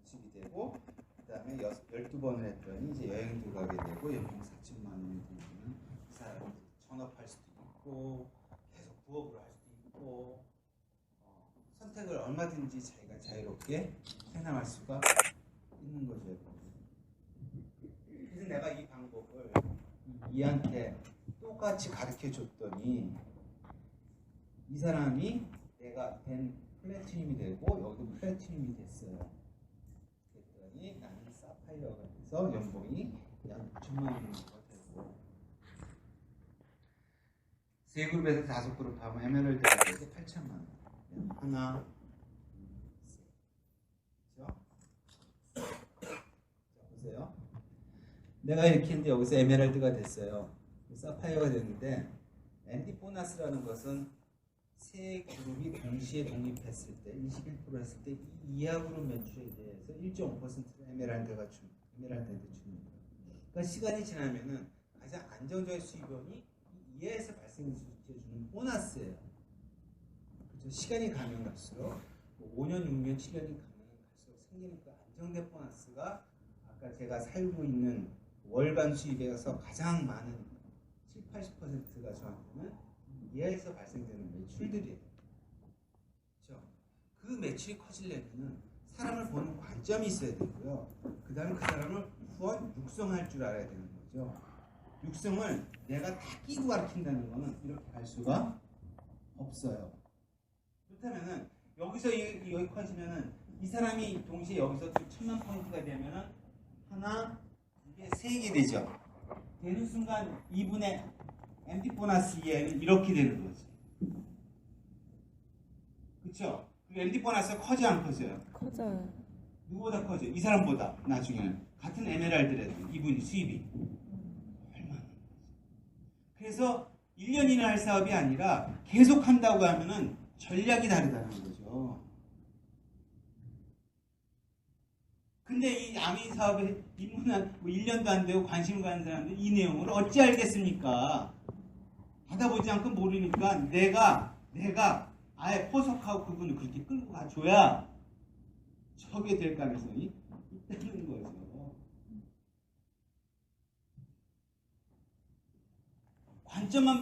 수입이 되고 그 다음에 12번을 했더니 이제 여행도 가게 되고 연봉 4천만 원이 되면 그 사람이 전업할 수도 있고 계속 부업을 할 수도 있고 선택을 얼마든지 자기가 자유롭게 해나갈 수가 있는 거죠. 그래서 내가 이 방법을 이한테 똑같이 가르쳐 줬더니 이 사람이 내가 된 플래티늄이 되고 여기도 플래티늄이 됐어요. 그랬더니 나는 사파이어가 돼서 연봉이 약 6천만 원 정도가 되고 세 그룹에서 5그룹 하면 에메랄드가 돼서 8천만 원. 하나, 그렇죠? 자, 보세요. 내가 이렇게 했는데 여기서 에메랄드가 됐어요. 사파이어가 됐는데 앤디 보너스라는 것은 세 그룹이 동시에 독립했을 때 21% 했을 때 이하 그룹 매출에 대해서 1.5%를 에메랄드한테 주는 거예요. 그러니까 시간이 지나면은 가장 안정적인 수익원이 이하에서 발생해주는 보너스예요. 그렇죠? 시간이 가면 갈수록 5년, 6년, 7년이 가면 갈수록 생기는 그 안정된 보너스가 아까 제가 살고 있는 월간 수입에서 가장 많은 70-80%가 저한테는 이하에서 발생되는 매출들이에요. 그렇죠? 그 매출이 커지려면 사람을 보는 관점이 있어야 되고요. 그 다음에 그 사람을 후원 육성할 줄 알아야 되는 거죠. 육성을 내가 다 끼고 가르친다는 거는 이렇게 할 수가 없어요. 그렇다면은 여기서 여기 커지면은 이 사람이 동시에 여기서 1000만 포인트가 되면은 하나, 이게 3개 되죠. 되는 순간 2분의 MT 보너스 2에는 이렇게 되는 거지. 그렇죠? 그 MT 보너스가 커져 안 커져요? 커져요. 누구보다 커져? 이 사람보다 나중에는 같은 에메랄드라도 이분이 수입이 얼마나. 그래서 1년이나 할 사업이 아니라 계속 한다고 하면은 전략이 다르다는 거죠. 근데 이 아미 사업에 입문한 1년도 안 되고 관심을 가는 사람들 이 내용을 어찌 알겠습니까? 받아보지 않고 모르니까 내가 아예 포석하고 그분을 그렇게 끌고 가줘야 저게 될 가능성이 있다는 거죠. 관점이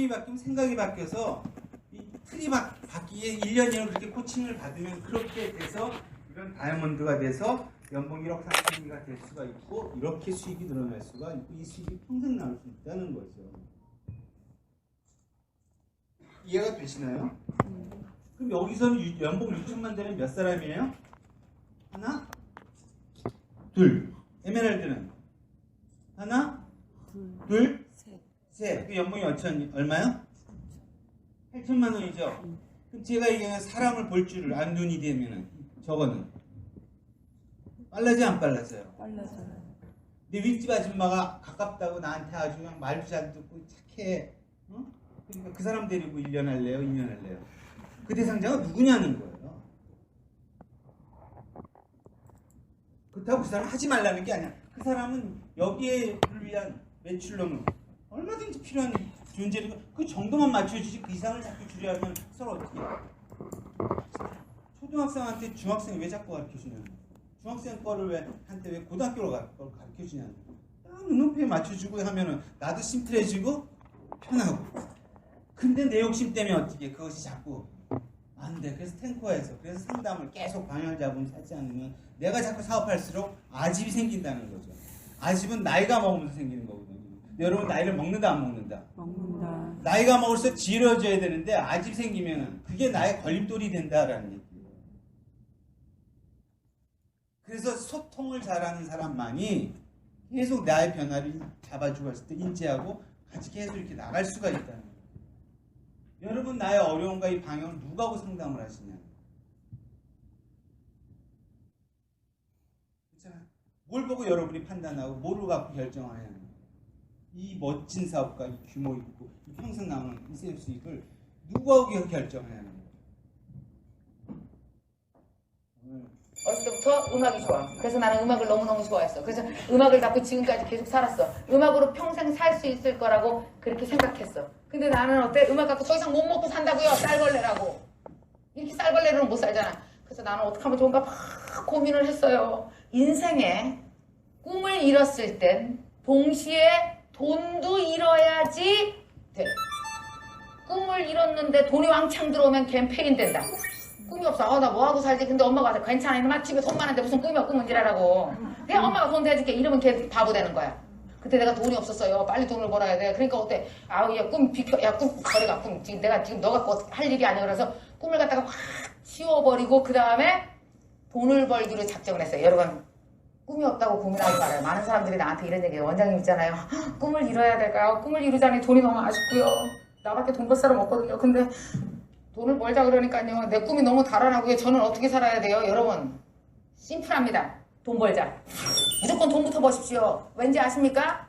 바뀌면 생각이 바뀌어서 이 틀이 바뀌기에 1년이면 그렇게 코칭을 받으면 그렇게 돼서 이런 다이아몬드가 돼서 연봉 1억 3천이가 될 수가 있고 이렇게 수익이 늘어날 수가 있고 이 수익이 평생 나올 수 있다는 거죠. 이해가 되시나요? 그럼 여기서는 연봉 6천만 되는 몇 사람이에요? 하나? 둘. 에메랄드는? 하나? 둘? 셋. 그 연봉이 얼마요? 8천만 원이죠? 그럼 제가 이게 사람을 볼 줄을 안 눈이 되면은 저거는 빨라져 안 빨라져요? 빨라져요. 내 윗집 아줌마가 가깝다고 나한테 아주 그냥 말도 잘 듣고 착해. 어? 그러니까 그 사람 데리고 1년 할래요? 2년 할래요? 그 대상자가 누구냐는 거예요. 그렇다고 그 사람 하지 말라는 게 아니야. 그 사람은 여기에 위한 매출로는 얼마든지 필요한 존재니까 그 정도만 맞춰주지 그 이상을 자꾸 줄여하면 서로 어떻게 해요? 초등학생한테 중학생 왜 자꾸 가르쳐주냐는 거예요. 중학생 거를 한테 왜 고등학교로 가르쳐주냐는 거예요. 딱 눈높이에 맞춰주고 하면은 나도 심플해지고 편하고. 근데 내 욕심 때문에 어떻게 그것이 자꾸 안 돼. 그래서 탱커에서 그래서 상담을 계속 방향을 잡으면 하지 않으면 내가 자꾸 사업할수록 아집이 생긴다는 거죠. 아집은 나이가 먹으면서 생기는 거거든요. 여러분 나이를 먹는다 안 먹는다? 먹는다. 나이가 먹을수록 길어져야 되는데 아집 생기면은 그게 나의 걸림돌이 된다라는 얘기예요. 그래서 소통을 잘하는 사람만이 계속 나의 변화를 잡아주고 했을 때 인지하고 같이 계속 이렇게 나갈 수가 있다는 거예요. 여러분 나의 어려움과 이 방향을 누구하고 상담을 하시냐? 그렇잖아요. 뭘 보고 여러분이 판단하고 뭐를 갖고 결정하냐는 거예요. 이 멋진 사업과 이 규모 있고 이 평생 나오는 인생 수익을 누구하고 결정하냐는 거예요. 어렸을 때부터 음악이 좋아. 그래서 나는 음악을 너무너무 좋아했어. 그래서 음악을 갖고 지금까지 계속 살았어. 음악으로 평생 살 수 있을 거라고 그렇게 생각했어. 근데 나는 어때? 음악 갖고 더 이상 못 먹고 산다고요. 쌀벌레라고. 이렇게 쌀벌레로는 못 살잖아. 그래서 나는 어떻게 하면 좋은가 막 고민을 했어요. 인생에 꿈을 잃었을 땐 동시에 돈도 잃어야지 돼. 꿈을 잃었는데 돈이 왕창 들어오면 캠페인 된다. 꿈이 없어. 나 뭐하고 살지? 근데 엄마가 괜찮아. 이놈아 집에 돈 많은데 무슨 꿈이 없고 문제라고. 내 엄마가 돈 대줄게. 이러면 걔 바보 되는 거야. 그때 내가 돈이 없었어요. 빨리 돈을 벌어야 돼. 그러니까 어때? 아우 야 꿈 비켜. 야 꿈 저리가 꿈. 지금 내가 지금 너 갖고 할 일이 아니야. 그래서 꿈을 갖다가 확 치워버리고 그 다음에 돈을 벌기로 작정을 했어요. 여러분 꿈이 없다고 고민하지 말아요. 많은 사람들이 나한테 이런 얘기해요. 원장님 있잖아요. 꿈을 이뤄야 될까요? 꿈을 이루자니 돈이 너무 아쉽고요. 나밖에 돈 벌 사람 없거든요. 근데 돈을 벌자 그러니까요. 내 꿈이 너무 달아나고요. 저는 어떻게 살아야 돼요? 여러분 심플합니다. 돈 벌자. 무조건 돈부터 버십시오. 왠지 아십니까?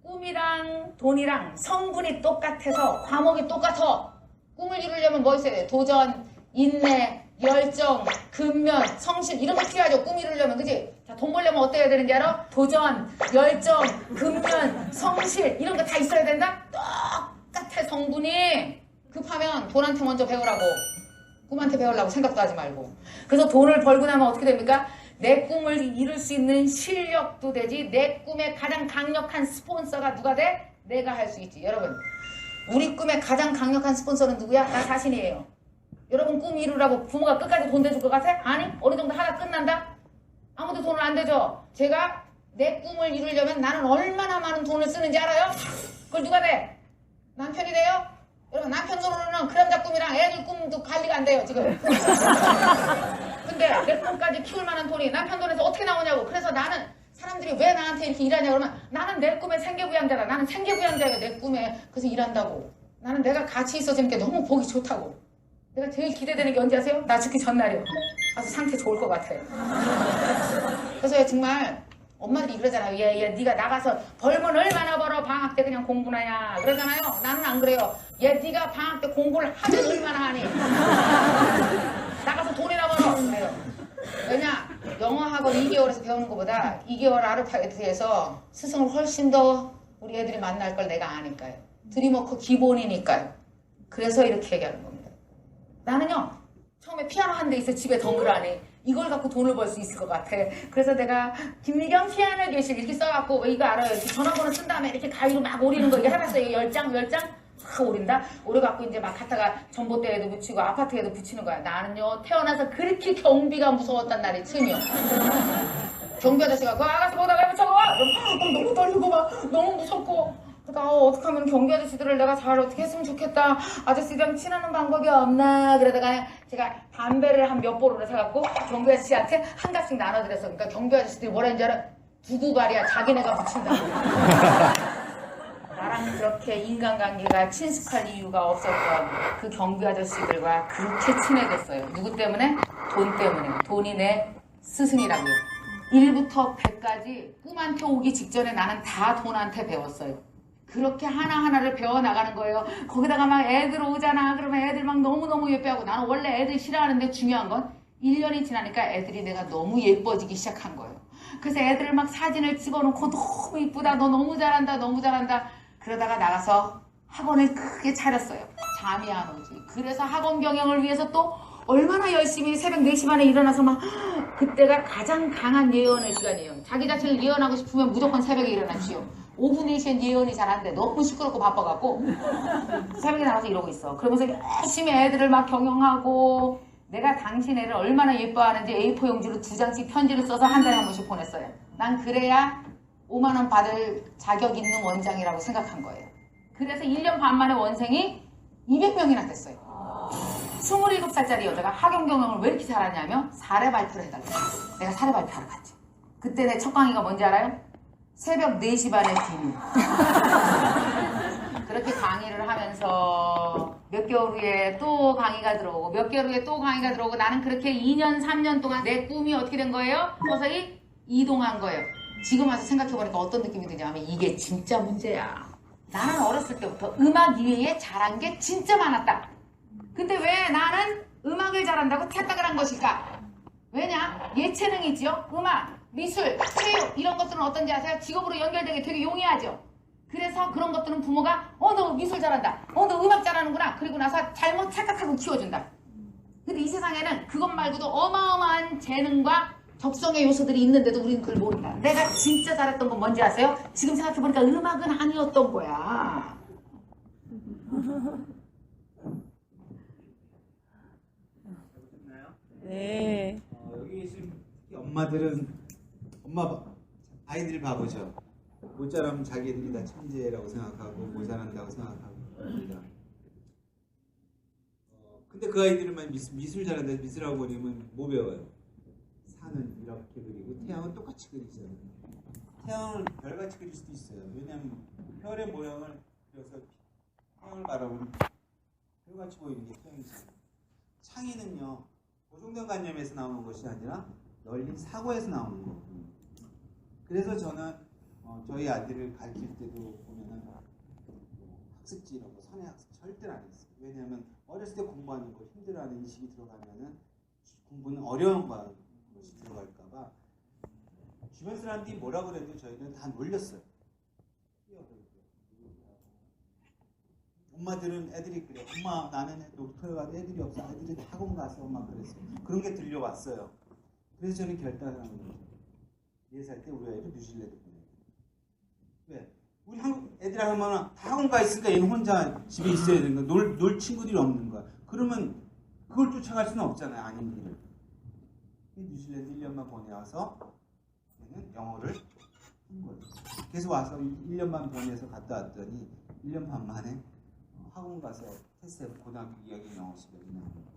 꿈이랑 돈이랑 성분이 똑같아서 과목이 똑같아. 꿈을 이루려면 뭐 있어야 돼요? 도전, 인내, 열정, 근면, 성실 이런 거 필요하죠. 꿈 이루려면 그지? 자, 돈 벌려면 어떻게 해야 되는지 알아? 도전, 열정, 근면, 성실 이런 거 다 있어야 된다? 똑같아 성분이. 급하면 돈한테 먼저 배우라고. 꿈한테 배우려고 생각도 하지 말고. 그래서 돈을 벌고 나면 어떻게 됩니까? 내 꿈을 이룰 수 있는 실력도 되지. 내 꿈의 가장 강력한 스폰서가 누가 돼? 내가 할 수 있지. 여러분 우리 꿈의 가장 강력한 스폰서는 누구야? 나 자신이에요. 여러분 꿈 이루라고 부모가 끝까지 돈 대줄 것 같아? 아니 어느 정도 하다 끝난다? 아무도 돈을 안 대줘. 제가 내 꿈을 이루려면 나는 얼마나 많은 돈을 쓰는지 알아요? 그걸 누가 돼? 남편이 돼요? 그리고 남편 돈으로는 그 남자 꿈이랑 애들 꿈도 관리가 안 돼요 지금. 근데 내 꿈까지 키울 만한 돈이 남편 돈에서 어떻게 나오냐고. 그래서 나는 사람들이 왜 나한테 이렇게 일하냐 그러면 나는 내 꿈의 생계부양자다. 나는 생계부양자예요 내 꿈에. 그래서 일한다고. 나는 내가 같이 있어지는 게 너무 보기 좋다고. 내가 제일 기대되는 게 언제 아세요? 나 죽기 전날이요. 아주 상태 좋을 것 같아요. 그래서 정말 엄마들이 그러잖아요. 얘 네가 나가서 벌면 얼마나 벌어. 방학 때 그냥 공부나 야 그러잖아요. 나는 안 그래요. 얘 네가 방학 때 공부를 하면 얼마나 하니. 나가서 돈이나 벌어. 그래요. 왜냐? 영어 학원 2개월에서 배우는 것보다 2개월 아르바이트에서 스승을 훨씬 더 우리 애들이 만날 걸 내가 아니까요. 드림워크 기본이니까요. 그래서 이렇게 얘기하는 겁니다. 나는요. 처음에 피아노 한 대 있어 집에 덩그라니. 이걸 갖고 돈을 벌 수 있을 것 같아. 그래서 내가 김미경 피아노 교실 이렇게 써갖고 왜 이거 알아요? 이렇게 전화번호 쓴 다음에 이렇게 가위로 막 오리는 거 이거 해봤어요. 10장 막 오린다. 오려갖고 이제 막 갖다가 전봇대에도 붙이고 아파트에도 붙이는 거야. 나는요 태어나서 그렇게 경비가 무서웠단 날이 처음이요. 경비 아저씨가 그 아가씨 보다 왜 붙여가? 너무 떨리고 막 너무 무섭고. 그러니까 어떻게 하면 경비 아저씨들을 내가 잘 어떻게 했으면 좋겠다. 아저씨랑 친하는 방법이 없나. 그러다가 제가 담배를 한 몇 보루를 사갖고 경비 아저씨한테 한 갑씩 나눠드렸어. 그러니까 경비 아저씨들이 뭐라 했는지 알아? 두구발이야. 자기네가 붙인다고. 나랑 그렇게 인간관계가 친숙할 이유가 없었던 그 경비 아저씨들과 그렇게 친해졌어요. 누구 때문에? 돈 때문에. 돈이 내 스승이라고요. 1부터 100까지 꿈한테 오기 직전에 나는 다 돈한테 배웠어요. 그렇게 하나하나를 배워나가는 거예요. 거기다가 막 애들 오잖아. 그러면 애들 막 너무너무 예뻐하고 나는 원래 애들 싫어하는데 중요한 건 1년이 지나니까 애들이 내가 너무 예뻐지기 시작한 거예요. 그래서 애들 막 사진을 찍어놓고 너무 이쁘다. 너 너무 잘한다. 너무 잘한다. 그러다가 나가서 학원을 크게 차렸어요. 잠이 안 오지. 그래서 학원 경영을 위해서 또 얼마나 열심히 새벽 4시 반에 일어나서 막 그때가 가장 강한 예언의 시간이에요. 자기 자신을 예언하고 싶으면 무조건 새벽에 일어나시오. 오후 4시엔 예언이 잘 안 돼. 너무 시끄럽고 바빠갖고 새벽에 나가서 이러고 있어. 그러면서 열심히 애들을 막 경영하고 내가 당신 애를 얼마나 예뻐하는지 A4 용지로 2장씩 편지를 써서 한 달에 한 번씩 보냈어요. 난 그래야 5만 원 받을 자격 있는 원장이라고 생각한 거예요. 그래서 1년 반 만에 원생이 200명이나 됐어요. 27살짜리 여자가 학원 경영을 왜 이렇게 잘하냐면 사례 발표를 해달라고. 내가 사례 발표하러 갔지. 그때 내 첫 강의가 뭔지 알아요? 새벽 4시 반에 비밀. 그렇게 강의를 하면서 몇 개월 후에 또 강의가 들어오고 몇 개월 후에 또 강의가 들어오고 나는 그렇게 2년 3년 동안 내 꿈이 어떻게 된 거예요? 서서히 이동한 거예요. 지금 와서 생각해보니까 어떤 느낌이 드냐면 이게 진짜 문제야. 나는 어렸을 때부터 음악 이외에 잘한 게 진짜 많았다. 근데 왜 나는 음악을 잘한다고 퇴학을 한 것일까? 왜냐? 예체능이지요. 음악, 미술, 체육 이런 것들은 어떤지 아세요? 직업으로 연결되게 되게 용이하죠. 그래서 그런 것들은 부모가 너 미술 잘한다. 너 음악 잘하는구나. 그리고 나서 잘못 착각하고 키워준다. 근데 이 세상에는 그것 말고도 어마어마한 재능과 적성의 요소들이 있는데도 우리는 그걸 모른다. 내가 진짜 잘했던 건 뭔지 아세요? 지금 생각해보니까 음악은 아니었던 거야. 네. 여기 계신 특히 엄마들은 아이들 바보죠. 모자라면 자기들이 다 천재라고 생각하고 모자란다고 생각하고 합니다. 근데 그 아이들만 미술 잘한다 미술하고 그리면 뭐 배워요? 산은 이렇게 그리고 태양은 똑같이 그리잖아요. 태양을 별같이 그릴 수도 있어요. 왜냐하면 별의 모양을 그려서 태양을 바라보면 별같이 보이는 게 태양이잖아요. 창의는요. 고정관념에서 나오는 것이 아니라 열린 사고에서 나오는 거거든요. 그래서 저는 저희 아들을 가르칠 때도 보면은 학습지 이런 거 선의 학습 절대 안 했어요. 왜냐하면 어렸을 때 공부하는 거 힘들어하는 인식이 들어가면은 공부는 어려운 것이 들어갈까봐 주변 사람들이 뭐라 그래도 저희는 다 놀렸어요. 엄마들은 애들이 그래. 엄마 나는 놀토에 가도 애들이 없어. 애들이 학원 가서 엄마 그랬어. 그런 게 들려왔어요. 그래서 저는 결단을 한 거죠. 4살 때 우리 아이를 뉴질랜드 보내요. 왜? 우리 한국 애들 하면 다 학원 가 있으니까 얘는 혼자 집에 있어야 되는 거야. 놀 친구들이 없는 거야. 그러면 그걸 쫓아갈 수는 없잖아요. 아닌 길을. 뉴질랜드 1년만 보내와서 얘는 영어를 한 거예요. 그래서 와서 1년만 보내서 갔다 왔더니 1년 반 만에 학원 가서 테스트해서 고등학교 2학년 영어 시간이 나오는 거예요.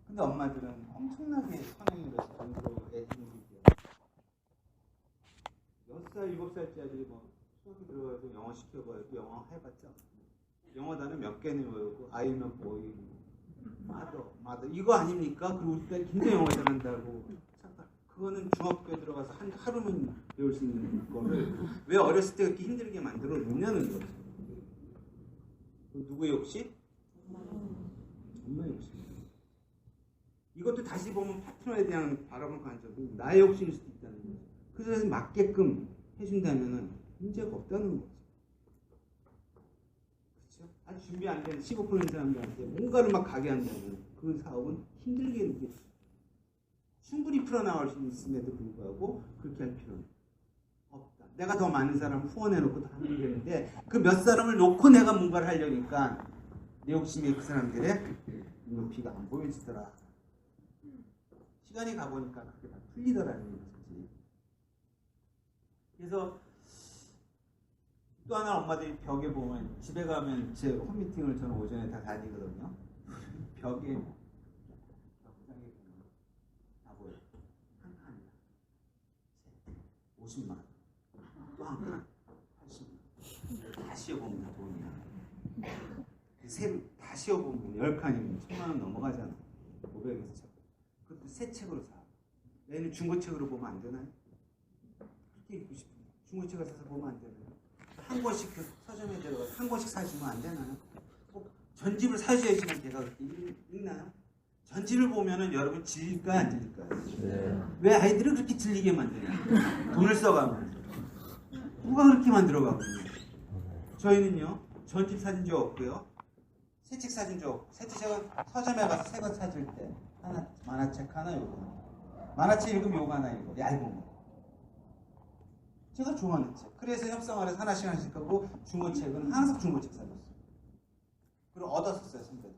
근데 엄마들은 엄청나게 선행을 해서 돈 들어오고 애 힘들게 6살, 7살짜리 뭐 수학에 들어가서 영어 시켜봐야지 영어 해봤자 영어 단어 몇 개는 외우고 아이면 보이 마더 이거 아닙니까? 그리고 우리 딸 굉장히 영어 잘한다고 그거는 중학교에 들어가서 하루면 배울 수 있는 거를 왜 어렸을 때 그렇게 힘들게 만들어 놓냐는 거죠. 누구의 욕심? 엄마의 욕심. 이것도 다시 보면 파트너에 대한 바람을 관점은 나의 욕심일 수도 있다는 거죠. 그래서 맞게끔 해준다면 문제가 없다는 거죠. 그렇죠? 아직 준비 안 된 15% 사람들한테 뭔가를 막 가게 한다면 그 사업은 힘들게 느껴져요. 충분히 풀어나갈 수 있음에도 불구하고 그렇게 할 필요는 없다. 내가 더 많은 사람을 후원해놓고 하면 되는데 그 몇 사람을 놓고 내가 뭔가를 하려니까 내 욕심이 그 사람들의 눈높이가 안 보여지더라. 시간이 가보니까 그게 다 풀리더라는 거지. 그래서 또 하나 엄마들이 벽에 보면 집에 가면 제 홈미팅을 저는 오전에 다 다니거든요. 벽에 벽장에 보면 다 보여요. 한 칸이다. 50만 원. 또 한 칸. 80만 원. 다 씌워보면 다 돈이야. 다 씌워보면 10칸이면 1000만 원 넘어가잖아. 500에서 1000. 그것도 새 책으로 사. 얘는 중고책으로 보면 안 되나요? 그렇게 읽고 싶은데 중고책을 사서 보면 안 되나요? 한 권씩 그 서점에 들어가서 한 권씩 사주면 안 되나요? 꼭 전집을 사셔야지만 걔가 그렇게 읽나요? 전집을 보면은 여러분 질릴까요? 안 질릴까요? 네. 왜 아이들을 그렇게 질리게 만드냐? 돈을 써가면서. 누가 그렇게 만들어가거든요. 저희는요, 전집 사준 적 없고요. 새 책 사준 적 없고, 새 책은 서점에 가서 새 권 사줄 때 하나, 만화책 하나, 요거. 만화책 읽으면 요거 하나 읽어. 얇은 거. 제가 좋아하는 책. 그래서 협상을 해서 하나씩 하고 중고책은 항상 중고책 사줬어요. 그리고 얻었었어요, 선배들.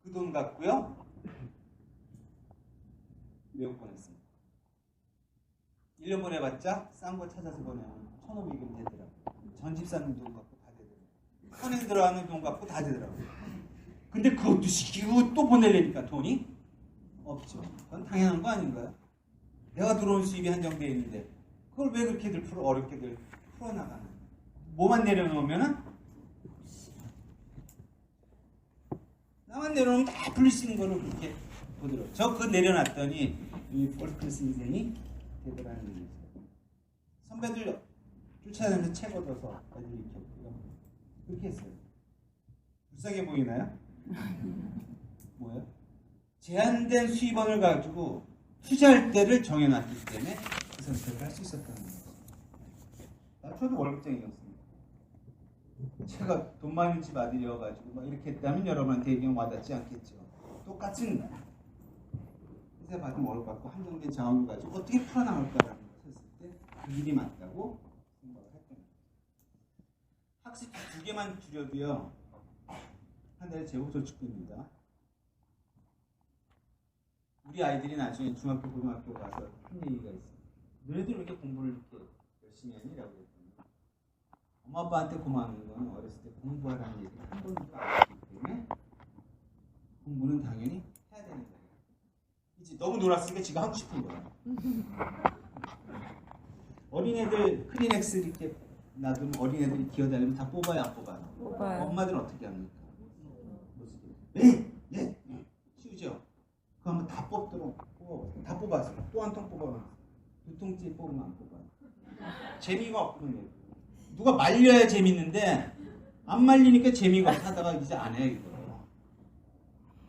그 돈 갖고요. 외국 보냈습니다. 1년 보내봤자 싼 거 찾아서 보내면 1,500원 되더라고요. 전집 사는 돈 갖고 다 되더라고요. 선행 들어가는 돈 갖고 다 되더라고요. 근데 그것도 시키고 또 보내려니까 돈이 없죠. 그건 당연한 거 아닌가요? 내가 들어온 수입이 한정되어 있는데 그걸 왜 그렇게들 어렵게들 풀어나가는 뭐만 내려놓으면은 나만 내려놓으면 다 풀릴 수 있는 거를 그렇게 보더라고요. 저 그거 내려놨더니 이 폴클래스 인생이 되더라는 얘기죠. 선배들 쫓아다니면서 책 얻어서 애들 익혔고요. 그렇게 했어요. 불쌍해 보이나요? 뭐예요? 제한된 수입원을 가지고 투자할 때를 정해놨기 때문에 그 선택을 할 수 있었다는 거죠. 저도 월급쟁이였습니다. 제가 돈 많은 집 아들이어가지고 막 이렇게 했다면 여러분한테 얘기는 와닿지 않겠죠. 똑같은 회사 받은 월급 받고 한정된 자원을 가지고 어떻게 풀어나갈까라는 것을 했을 때 그 일이 맞다고 생각을 했던 거죠. 학습 2개만 줄여도요. 한 달에 재고저축금입니다. 우리 아이들이 나중에 중학교, 고등학교 가서 한 얘기가 있어요. 너희들 왜 이렇게 공부를 이렇게 열심히 하니? 라고 했더니 엄마 아빠한테 고마운 건 어렸을 때 공부하라는 얘기를 한 번도 안 했기 때문에 공부는 당연히 해야 되는 거예요. 이제 너무 놀았으니까 지가 하고 싶은 거야. 어린애들 크리넥스 이렇게 놔두면 어린애들이 기어다니면 다 뽑아요, 안 뽑아요? 뽑아요. 엄마들은 어떻게 합니까? 네, 네, 쉬우죠? 그거 한번 다 뽑도록 뽑아보세요. 다 뽑았어요. 또 한 통 뽑아봤어요. 2통째 뽑으면 안 뽑아요. 재미가 없거든요. 누가 말려야 재밌는데 안 말리니까 재미가 없어. 하다가 이제 안 해요, 이거.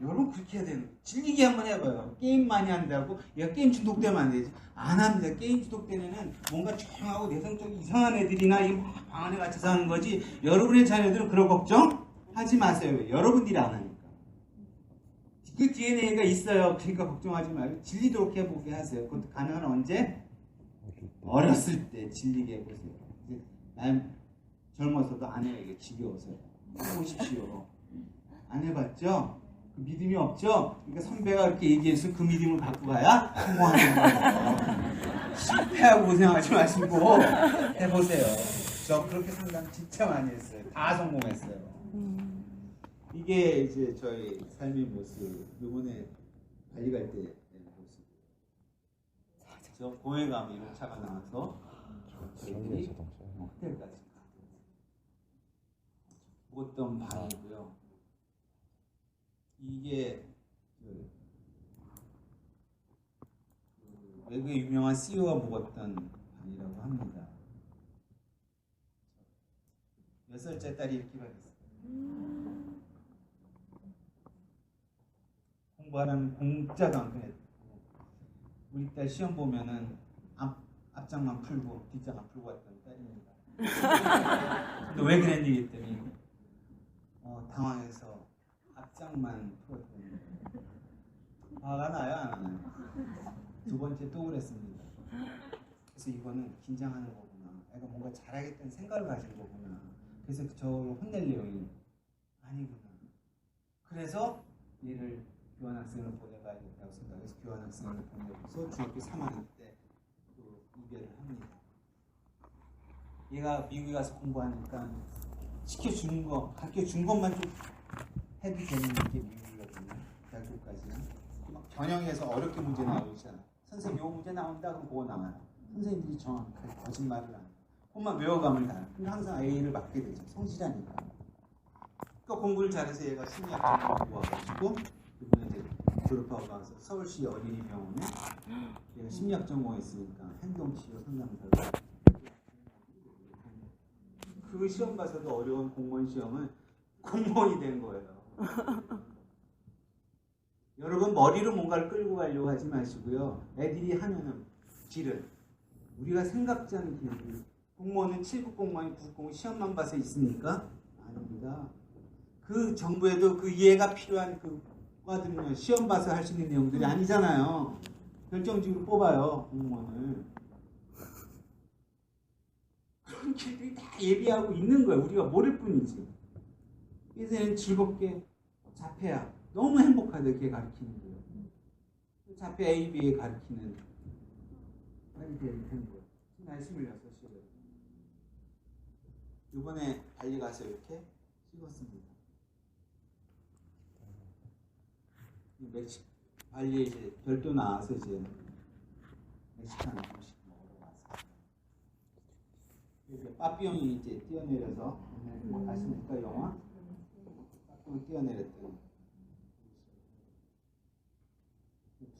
여러분 그렇게 해야 되는 거예요. 즐기게 한번 해봐요. 게임 많이 한다고 얘가 게임 중독되면 안 되지. 안 합니다. 게임 중독되는 애는 뭔가 조용하고 내성적인 이상한 애들이나 방 안에 같이 사는 거지. 여러분의 자녀들은 그런 걱정 하지 마세요. 왜? 여러분들이 안 하니까. 그 DNA가 있어요. 그러니까 걱정하지 말고 질리도록 해보게 하세요. 그것도 가능한 언제? 어렸을 때 질리게 해보세요. 이제 난 젊어서도 안 해요. 이게 지겨워서요. 해보십시오. 안 해봤죠? 그 믿음이 없죠? 그러니까 선배가 그렇게 얘기해서 그 믿음을 갖고 가야 성공하는 거예요. 실패하고 고생하지 마시고 해보세요. 저 그렇게 상담 진짜 많이 했어요. 다 성공했어요. 음. 이게 이제 저희 삶의 모습, 이번에 발리 갈 때 모습. 저 고해감 이런 차가 나와서 저희들이 호텔까지 가고 묵었던 방이고요. 이게 그 외국의 유명한 CEO가 묵었던 방이라고 합니다. 6살째 딸이 이렇게 가겠어요. 공부하는 공짜도 안 그랬고, 우리 딸 시험 보면은 앞장만 풀고 뒷장 안 풀고 왔던 딸입니다. 근데 왜 그랬니 했더니 당황해서 앞장만 풀었더니 화가 나요, 안 나요? 두 번째 또 그랬습니다. 그래서 이거는 긴장하는 거구나. 애가 뭔가 잘하겠다는 생각을 가진 거구나. 그래서 저를 혼낼 내용이 아니구나. 그래서 얘를 교환학생을 보내가야겠다고 생각해서 교환학생을 보내고서 중학교 3학년 때 또 이별을 합니다. 얘가 미국에 가서 공부하니까 시켜주는 거, 가르쳐준 것만 좀 해도 되는 게 미국이거든요. 대학교까지는. 막 변형해서 어렵게 문제 나오잖아. 선생님 요 문제 나온다 그럼 그거 나와요. 선생님들이 정확하게 거짓말을 안 해요. 그것만 외워감을 다. 근데 항상 A를 받게 되죠. 성실하니까. 그러니까 공부를 잘해서 얘가 심리학 전공 와가지고 이번에 이제 졸업하고 나서 서울시 어린이병원에 얘가 심리학 전공했으니까 행동치료 상담사로 그 시험 봐서도 어려운 공무원 시험은 공무원이 된 거예요. 여러분 머리로 뭔가를 끌고 가려고 하지 마시고요. 애들이 하면은 길은 우리가 생각지 않은 길을 공무원은 7급 공무원, 9급 공무원 시험만 봐서 있습니까? 아닙니다. 그 정부에도 그 이해가 필요한 그 과들은요 시험 봐서 할 수 있는 내용들이 아니잖아요. 결정직으로 뽑아요 공무원을. 그런 길들이 다 예비하고 있는 거예요. 우리가 모를 뿐이지. 그래서 얘는 즐겁게 자폐야 너무 행복하게 걔 가르치는 거예요. 자폐 A, B에 가르치는 말이 되는 거예요. 나이 26이래요. 이번에 발리 가서 이렇게 찍었습니다. 발리에 이제 별도 나와서 이제 멕시칸 음식 먹으러 왔어요. 이제 빠삐용이 이제 뛰어내려서 뭐 아십니까 영화? 빠삐용 뛰어내렸더니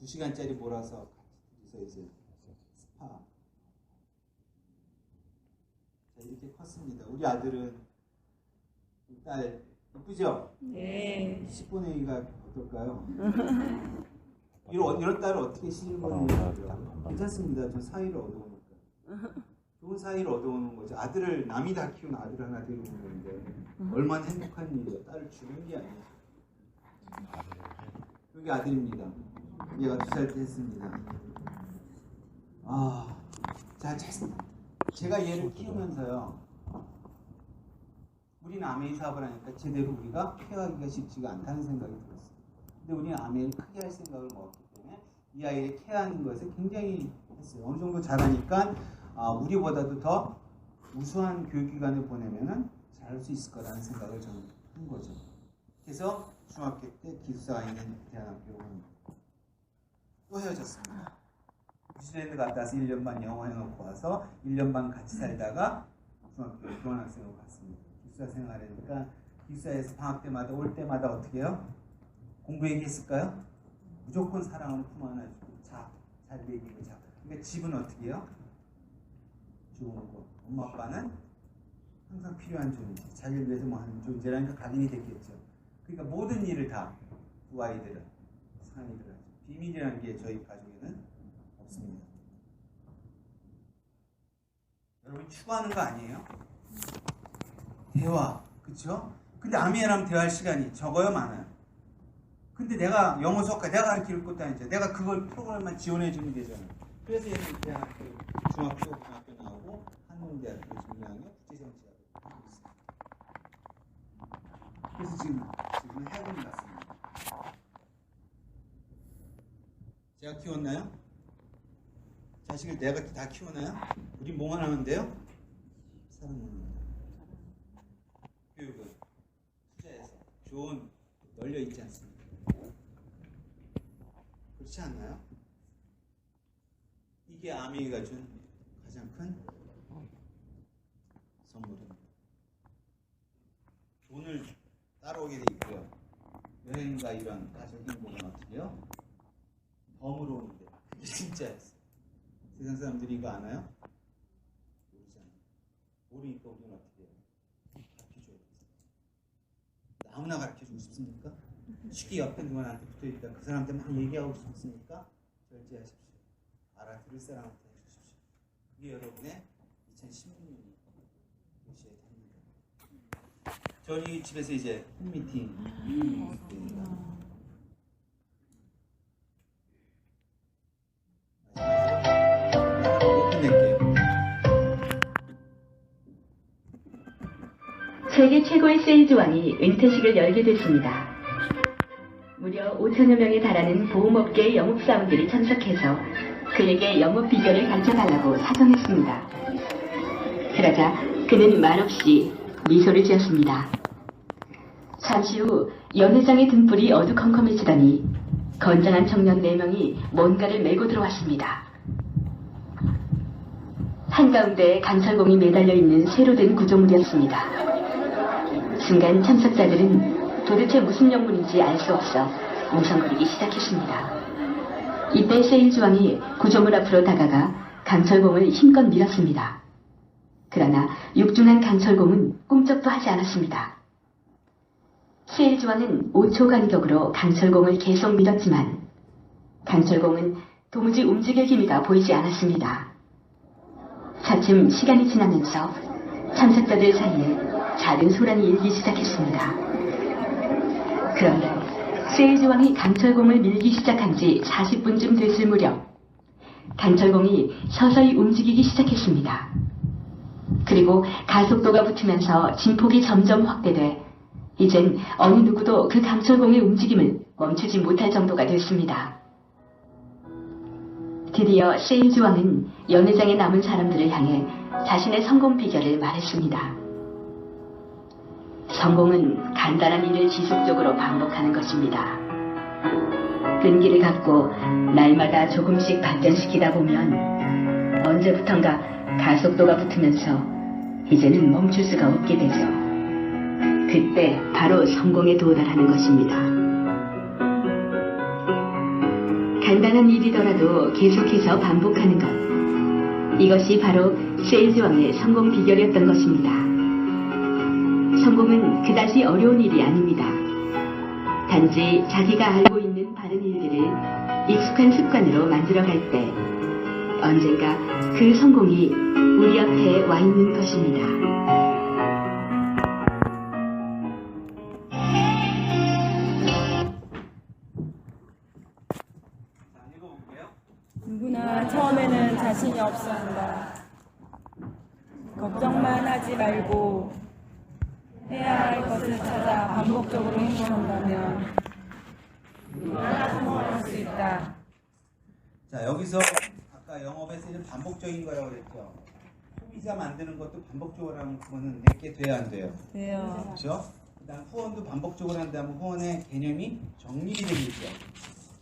2시간짜리 몰아서 같이 둘이서 이제 스파. 자, 이렇게 컸습니다. 우리 아들은 딸 예쁘죠? 네. 10분의 2가 어떨까요? 이런 딸을 어떻게 시집보내요? 괜찮습니다. 저 사이를 얻어오니까. 좋은 사이를 얻어오는 거죠. 아들을 남이 다 키운 아들 하나 데리고 오는데 얼마나 행복한 일이에요. 딸을 주는 게 아니죠. 여기 아들입니다. 얘가 2살 때 했습니다. 제가 얘를 키우면서요. 우리는 아메이 사업을 하니까 제대로 우리가 케어하기가 쉽지가 않다는 생각이 들었어요. 근데 우리는 아메이를 크게 할 생각을 먹었기 때문에 이 아이를 케어하는 것을 굉장히 했어요. 어느 정도 잘하니까 우리보다도 더 우수한 교육기관에 보내면은 잘할 수 있을 거라는 생각을 저는 한 거죠. 그래서 중학교 때 기숙사가 있는 대안학교로 또 헤어졌습니다. 뉴질랜드 갔다 와서 1년 반 영어 해놓고 와서 1년 반 같이 살다가 중학교 교환학생으로 갔습니다. 기숙사 생활하니까 기숙사에서 방학 때마다 올 때마다 어떻게 해요? 공부 얘기했을까요? 무조건 사랑은 품 안에 주고 잘 얘기고 자. 그러니까 집은 어떻게 해요? 좋은 거. 엄마 아빠는 항상 필요한 존재. 자기를 위해서 뭐 하는 존재라니까 각인이 됐겠죠. 그러니까 모든 일을 다 두 아이들은 상의들 하죠. 비밀이라는 게 저희 가족에는 없습니다. 여러분 추구하는 거 아니에요? 대화, 그렇죠? 근데 아미애랑 대화할 시간이 적어요, 많아요? 근데 내가 영어 수학과 내가 가르칠 것도 아니죠. 내가 그걸 프로그램만 지원해 주면 되잖아요. 그래서 얘는 대학교, 중학교, 고등학교 나오고 한국대학교 중요하게 국제정치학을 하고 있어요. 그래서 지금 학원 갔습니다. 제가 키웠나요? 자식을 내가 다 키우나요? 우리 뭐만 하면 돼요? 사랑하는 좋은 널려 있지 않습니까? 그렇지 않나요? 이게 아미가 준 가장 큰 선물입니다. 돈을 따라오게 돼 있고요. 여행과 이런 가족 행복은 어떻게 해요? 덤으로 오는데 그게 진짜였어요. 세상 사람들이 이거 아나요? 모르잖아요. 모르니까 우리는 어떻게 해요? 가르쳐줘야 돼요. 아무나 가르쳐주고 싶습니까? 쉽게 옆에 누구한테 붙어있다 그 사람한테 막 얘기하고 싶습니까? 절제하십시오. 알아들을 사람한테 해주십시오. 그게 여러분의 2016년이 되셔야 됩니다. 저희 집에서 이제 팬미팅 됩니다. 끝낼게요. 세계 최고의 세일즈왕이 은퇴식을 열게 됐습니다. 무려 5천여 명에 달하는 보험업계의 영업사원들이 참석해서 그에게 영업 비결을 가르쳐달라고 사정했습니다. 그러자 그는 말없이 미소를 지었습니다. 잠시 후 연회장의 등불이 어두컴컴해지더니 건장한 청년 4명이 뭔가를 메고 들어왔습니다. 한가운데 강철공이 매달려 있는 새로 된 구조물이었습니다. 순간 참석자들은 도대체 무슨 영문인지 알 수 없어 웅성거리기 시작했습니다. 이때 세일즈왕이 구조물 앞으로 다가가 강철공을 힘껏 밀었습니다. 그러나 육중한 강철공은 꿈쩍도 하지 않았습니다. 세일즈왕은 5초 간격으로 강철공을 계속 밀었지만 강철공은 도무지 움직일 기미가 보이지 않았습니다. 차츰 시간이 지나면서 참석자들 사이에 작은 소란이 일기 시작했습니다. 그런데 세일즈왕이 강철공을 밀기 시작한 지 40분쯤 됐을 무렵 강철공이 서서히 움직이기 시작했습니다. 그리고 가속도가 붙으면서 진폭이 점점 확대돼 이젠 어느 누구도 그 강철공의 움직임을 멈추지 못할 정도가 됐습니다. 드디어 세일즈왕은 연회장에 남은 사람들을 향해 자신의 성공 비결을 말했습니다. 성공은 간단한 일을 지속적으로 반복하는 것입니다. 끈기를 갖고 날마다 조금씩 발전시키다 보면 언제부턴가 가속도가 붙으면서 이제는 멈출 수가 없게 되죠. 그때 바로 성공에 도달하는 것입니다. 간단한 일이더라도 계속해서 반복하는 것. 이것이 바로 세일즈왕의 성공 비결이었던 것입니다. 성공은 그다지 어려운 일이 아닙니다. 단지 자기가 알고 있는 바른 일들을 익숙한 습관으로 만들어갈 때 언젠가 그 성공이 우리 앞에 와 있는 것입니다. 자, 읽어볼게요. 누구나 처음에는 자신이 없습니다. 걱정만 하지 말고 해야 할 것을 찾아 반복적으로 행동한다면 누구나 성공할 수 있다. 자, 여기서 아까 영업에서 이제 반복적인 거라고 그랬죠. 소비자 만드는 것도 반복적으로 하면 그거는 내게 돼야 안 돼요. 돼요. 그렇죠? 그다음 후원도 반복적으로 한다면 후원의 개념이 정립이 되겠죠.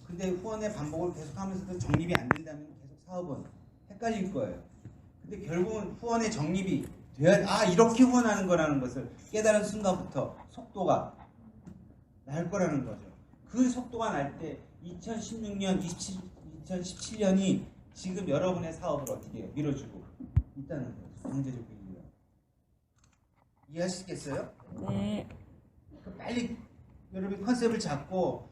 근데 후원의 반복을 계속하면서도 정립이 안 된다면 계속 사업은 헷갈릴 거예요. 근데 결국은 후원의 정립이 돼야 이렇게 후원하는 거라는 것을 깨달은 순간부터 속도가 날 거라는 거죠. 그 속도가 날 때 2016년, 2017년이 지금 여러분의 사업을 어떻게 해요? 밀어주고 있다는 거죠. 경제적 위기가. 이해하시겠어요? 네. 빨리 여러분 컨셉을 잡고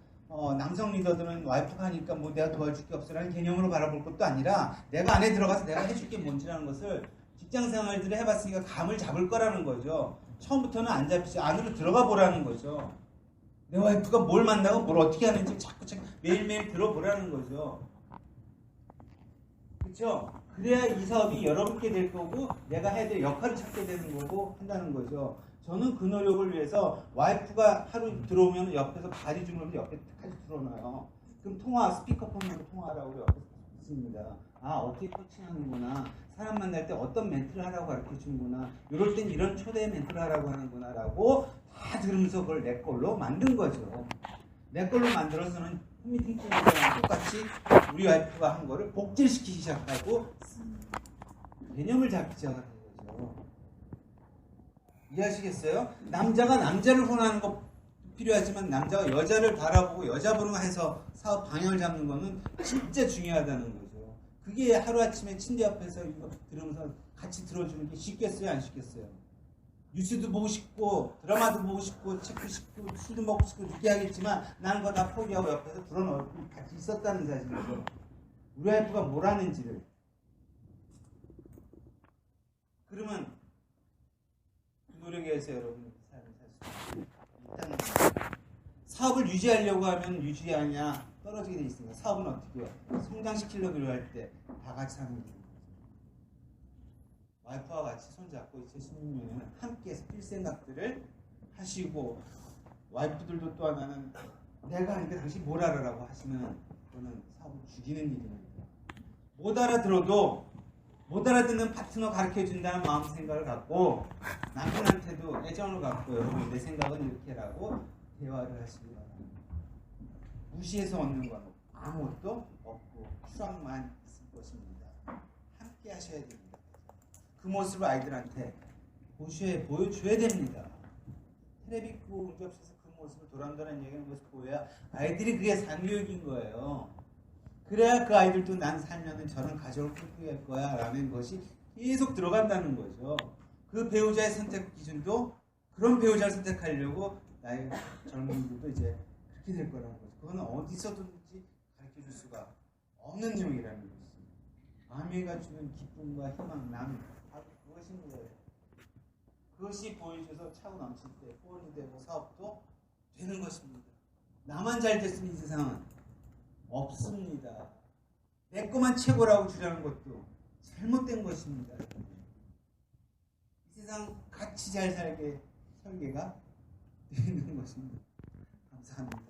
남성 리더들은 와이프가 하니까 뭐 내가 도와줄 게 없어라는 개념으로 바라볼 것도 아니라 내가 안에 들어가서 내가 해줄 게 뭔지라는 것을 직장생활들을 해봤으니까 감을 잡을 거라는 거죠. 처음부터는 안 잡히지 안으로 들어가 보라는 거죠. 내 와이프가 뭘 만나고 뭘 어떻게 하는지 자꾸 매일매일 들어보라는 거죠. 그렇죠? 그래야 이 사업이 여러분께 될 거고 내가 해야 될 역할을 찾게 되는 거고 한다는 거죠. 저는 그 노력을 위해서 와이프가 하루 들어오면 옆에서 바리 주물고 옆에 끝까지 들어놔요. 그럼 통화 스피커폰으로 통화하라고 옆에서 있습니다. 어떻게 코칭하는구나, 사람 만날 때 어떤 멘트를 하라고 가르쳐 주는구나, 이럴 땐 이런 초대 멘트를 하라고 하는구나 라고 다 들으면서 그걸 내 걸로 만든 거죠. 내 걸로 만들어서는 홈미팅 때랑 똑같이 우리 와이프가 한 거를 복제시키기 시작하고 개념을 잡기 시작하는 거죠. 이해하시겠어요? 남자가 남자를 혼하는 거 필요하지만 남자가 여자를 바라보고 여자 보는 거 해서 사업 방향을 잡는 거는 진짜 중요하다는 거죠. 그게 하루아침에 침대 앞에서 이거 들으면서 같이 들어주는 게 쉽겠어요? 안 쉽겠어요? 뉴스도 보고 싶고 드라마도 보고 싶고 책도 싶고 술도 먹고 싶고 이렇게 하겠지만 나는 그거 다 포기하고 옆에서 불어넣고 같이 있었다는 사실이죠. 우리 와이프가 뭘 하는지를. 그러면 그 노력에 의해서 여러분 삶을 살 수 있어요. 일단 사업을 유지하려고 하면 유지하냐 떨어지게 돼 있습니다. 사업은 어떻게 해요? 성장시키려고 할 때 다 같이 하는 거예요. 와이프와 같이 손잡고 2016년에는 함께 필 생각들을 하시고, 와이프들도 또 하나는 내가 하니까 당신 뭘 알아라고 하시면 그거는 사업을 죽이는 일입니다. 못 알아들어도 못 알아듣는 파트너 가르쳐준다는 마음 생각을 갖고 남편한테도 애정을 갖고 여러분 내 생각은 이렇게라고 대화를 하시기 바랍니다. 무시해서 얻는 건 아무것도 없고 추락만 있을 것입니다. 함께 하셔야 됩니다. 그 모습을 아이들한테 보여줘야 됩니다. 텔레비 끄고 응접실에서 그 모습을 도란도란 얘기하는 모습 보여야 아이들이 그게 상교육인 거예요. 그래야 그 아이들도 난 살면은 저런 가족을 꾸게 할 거야 라는 것이 계속 들어간다는 거죠. 그 배우자의 선택 기준도 그런 배우자를 선택하려고 나의 젊은이들도 이제 그렇게 될 거라는 거죠. 그거는 어디서든지 가르쳐 줄 수가 없는 내용이라는 것입니다. 아미가 주는 기쁨과 희망, 바로 그것인 거예요. 그것이 보여줘서 차고 넘칠 때 후원이 되고 사업도 되는 것입니다. 나만 잘 됐으면 이 세상은 없습니다. 내 것만 최고라고 주려는 것도 잘못된 것입니다. 이 세상 같이 잘 살게 설계가 되는 것입니다. 감사합니다.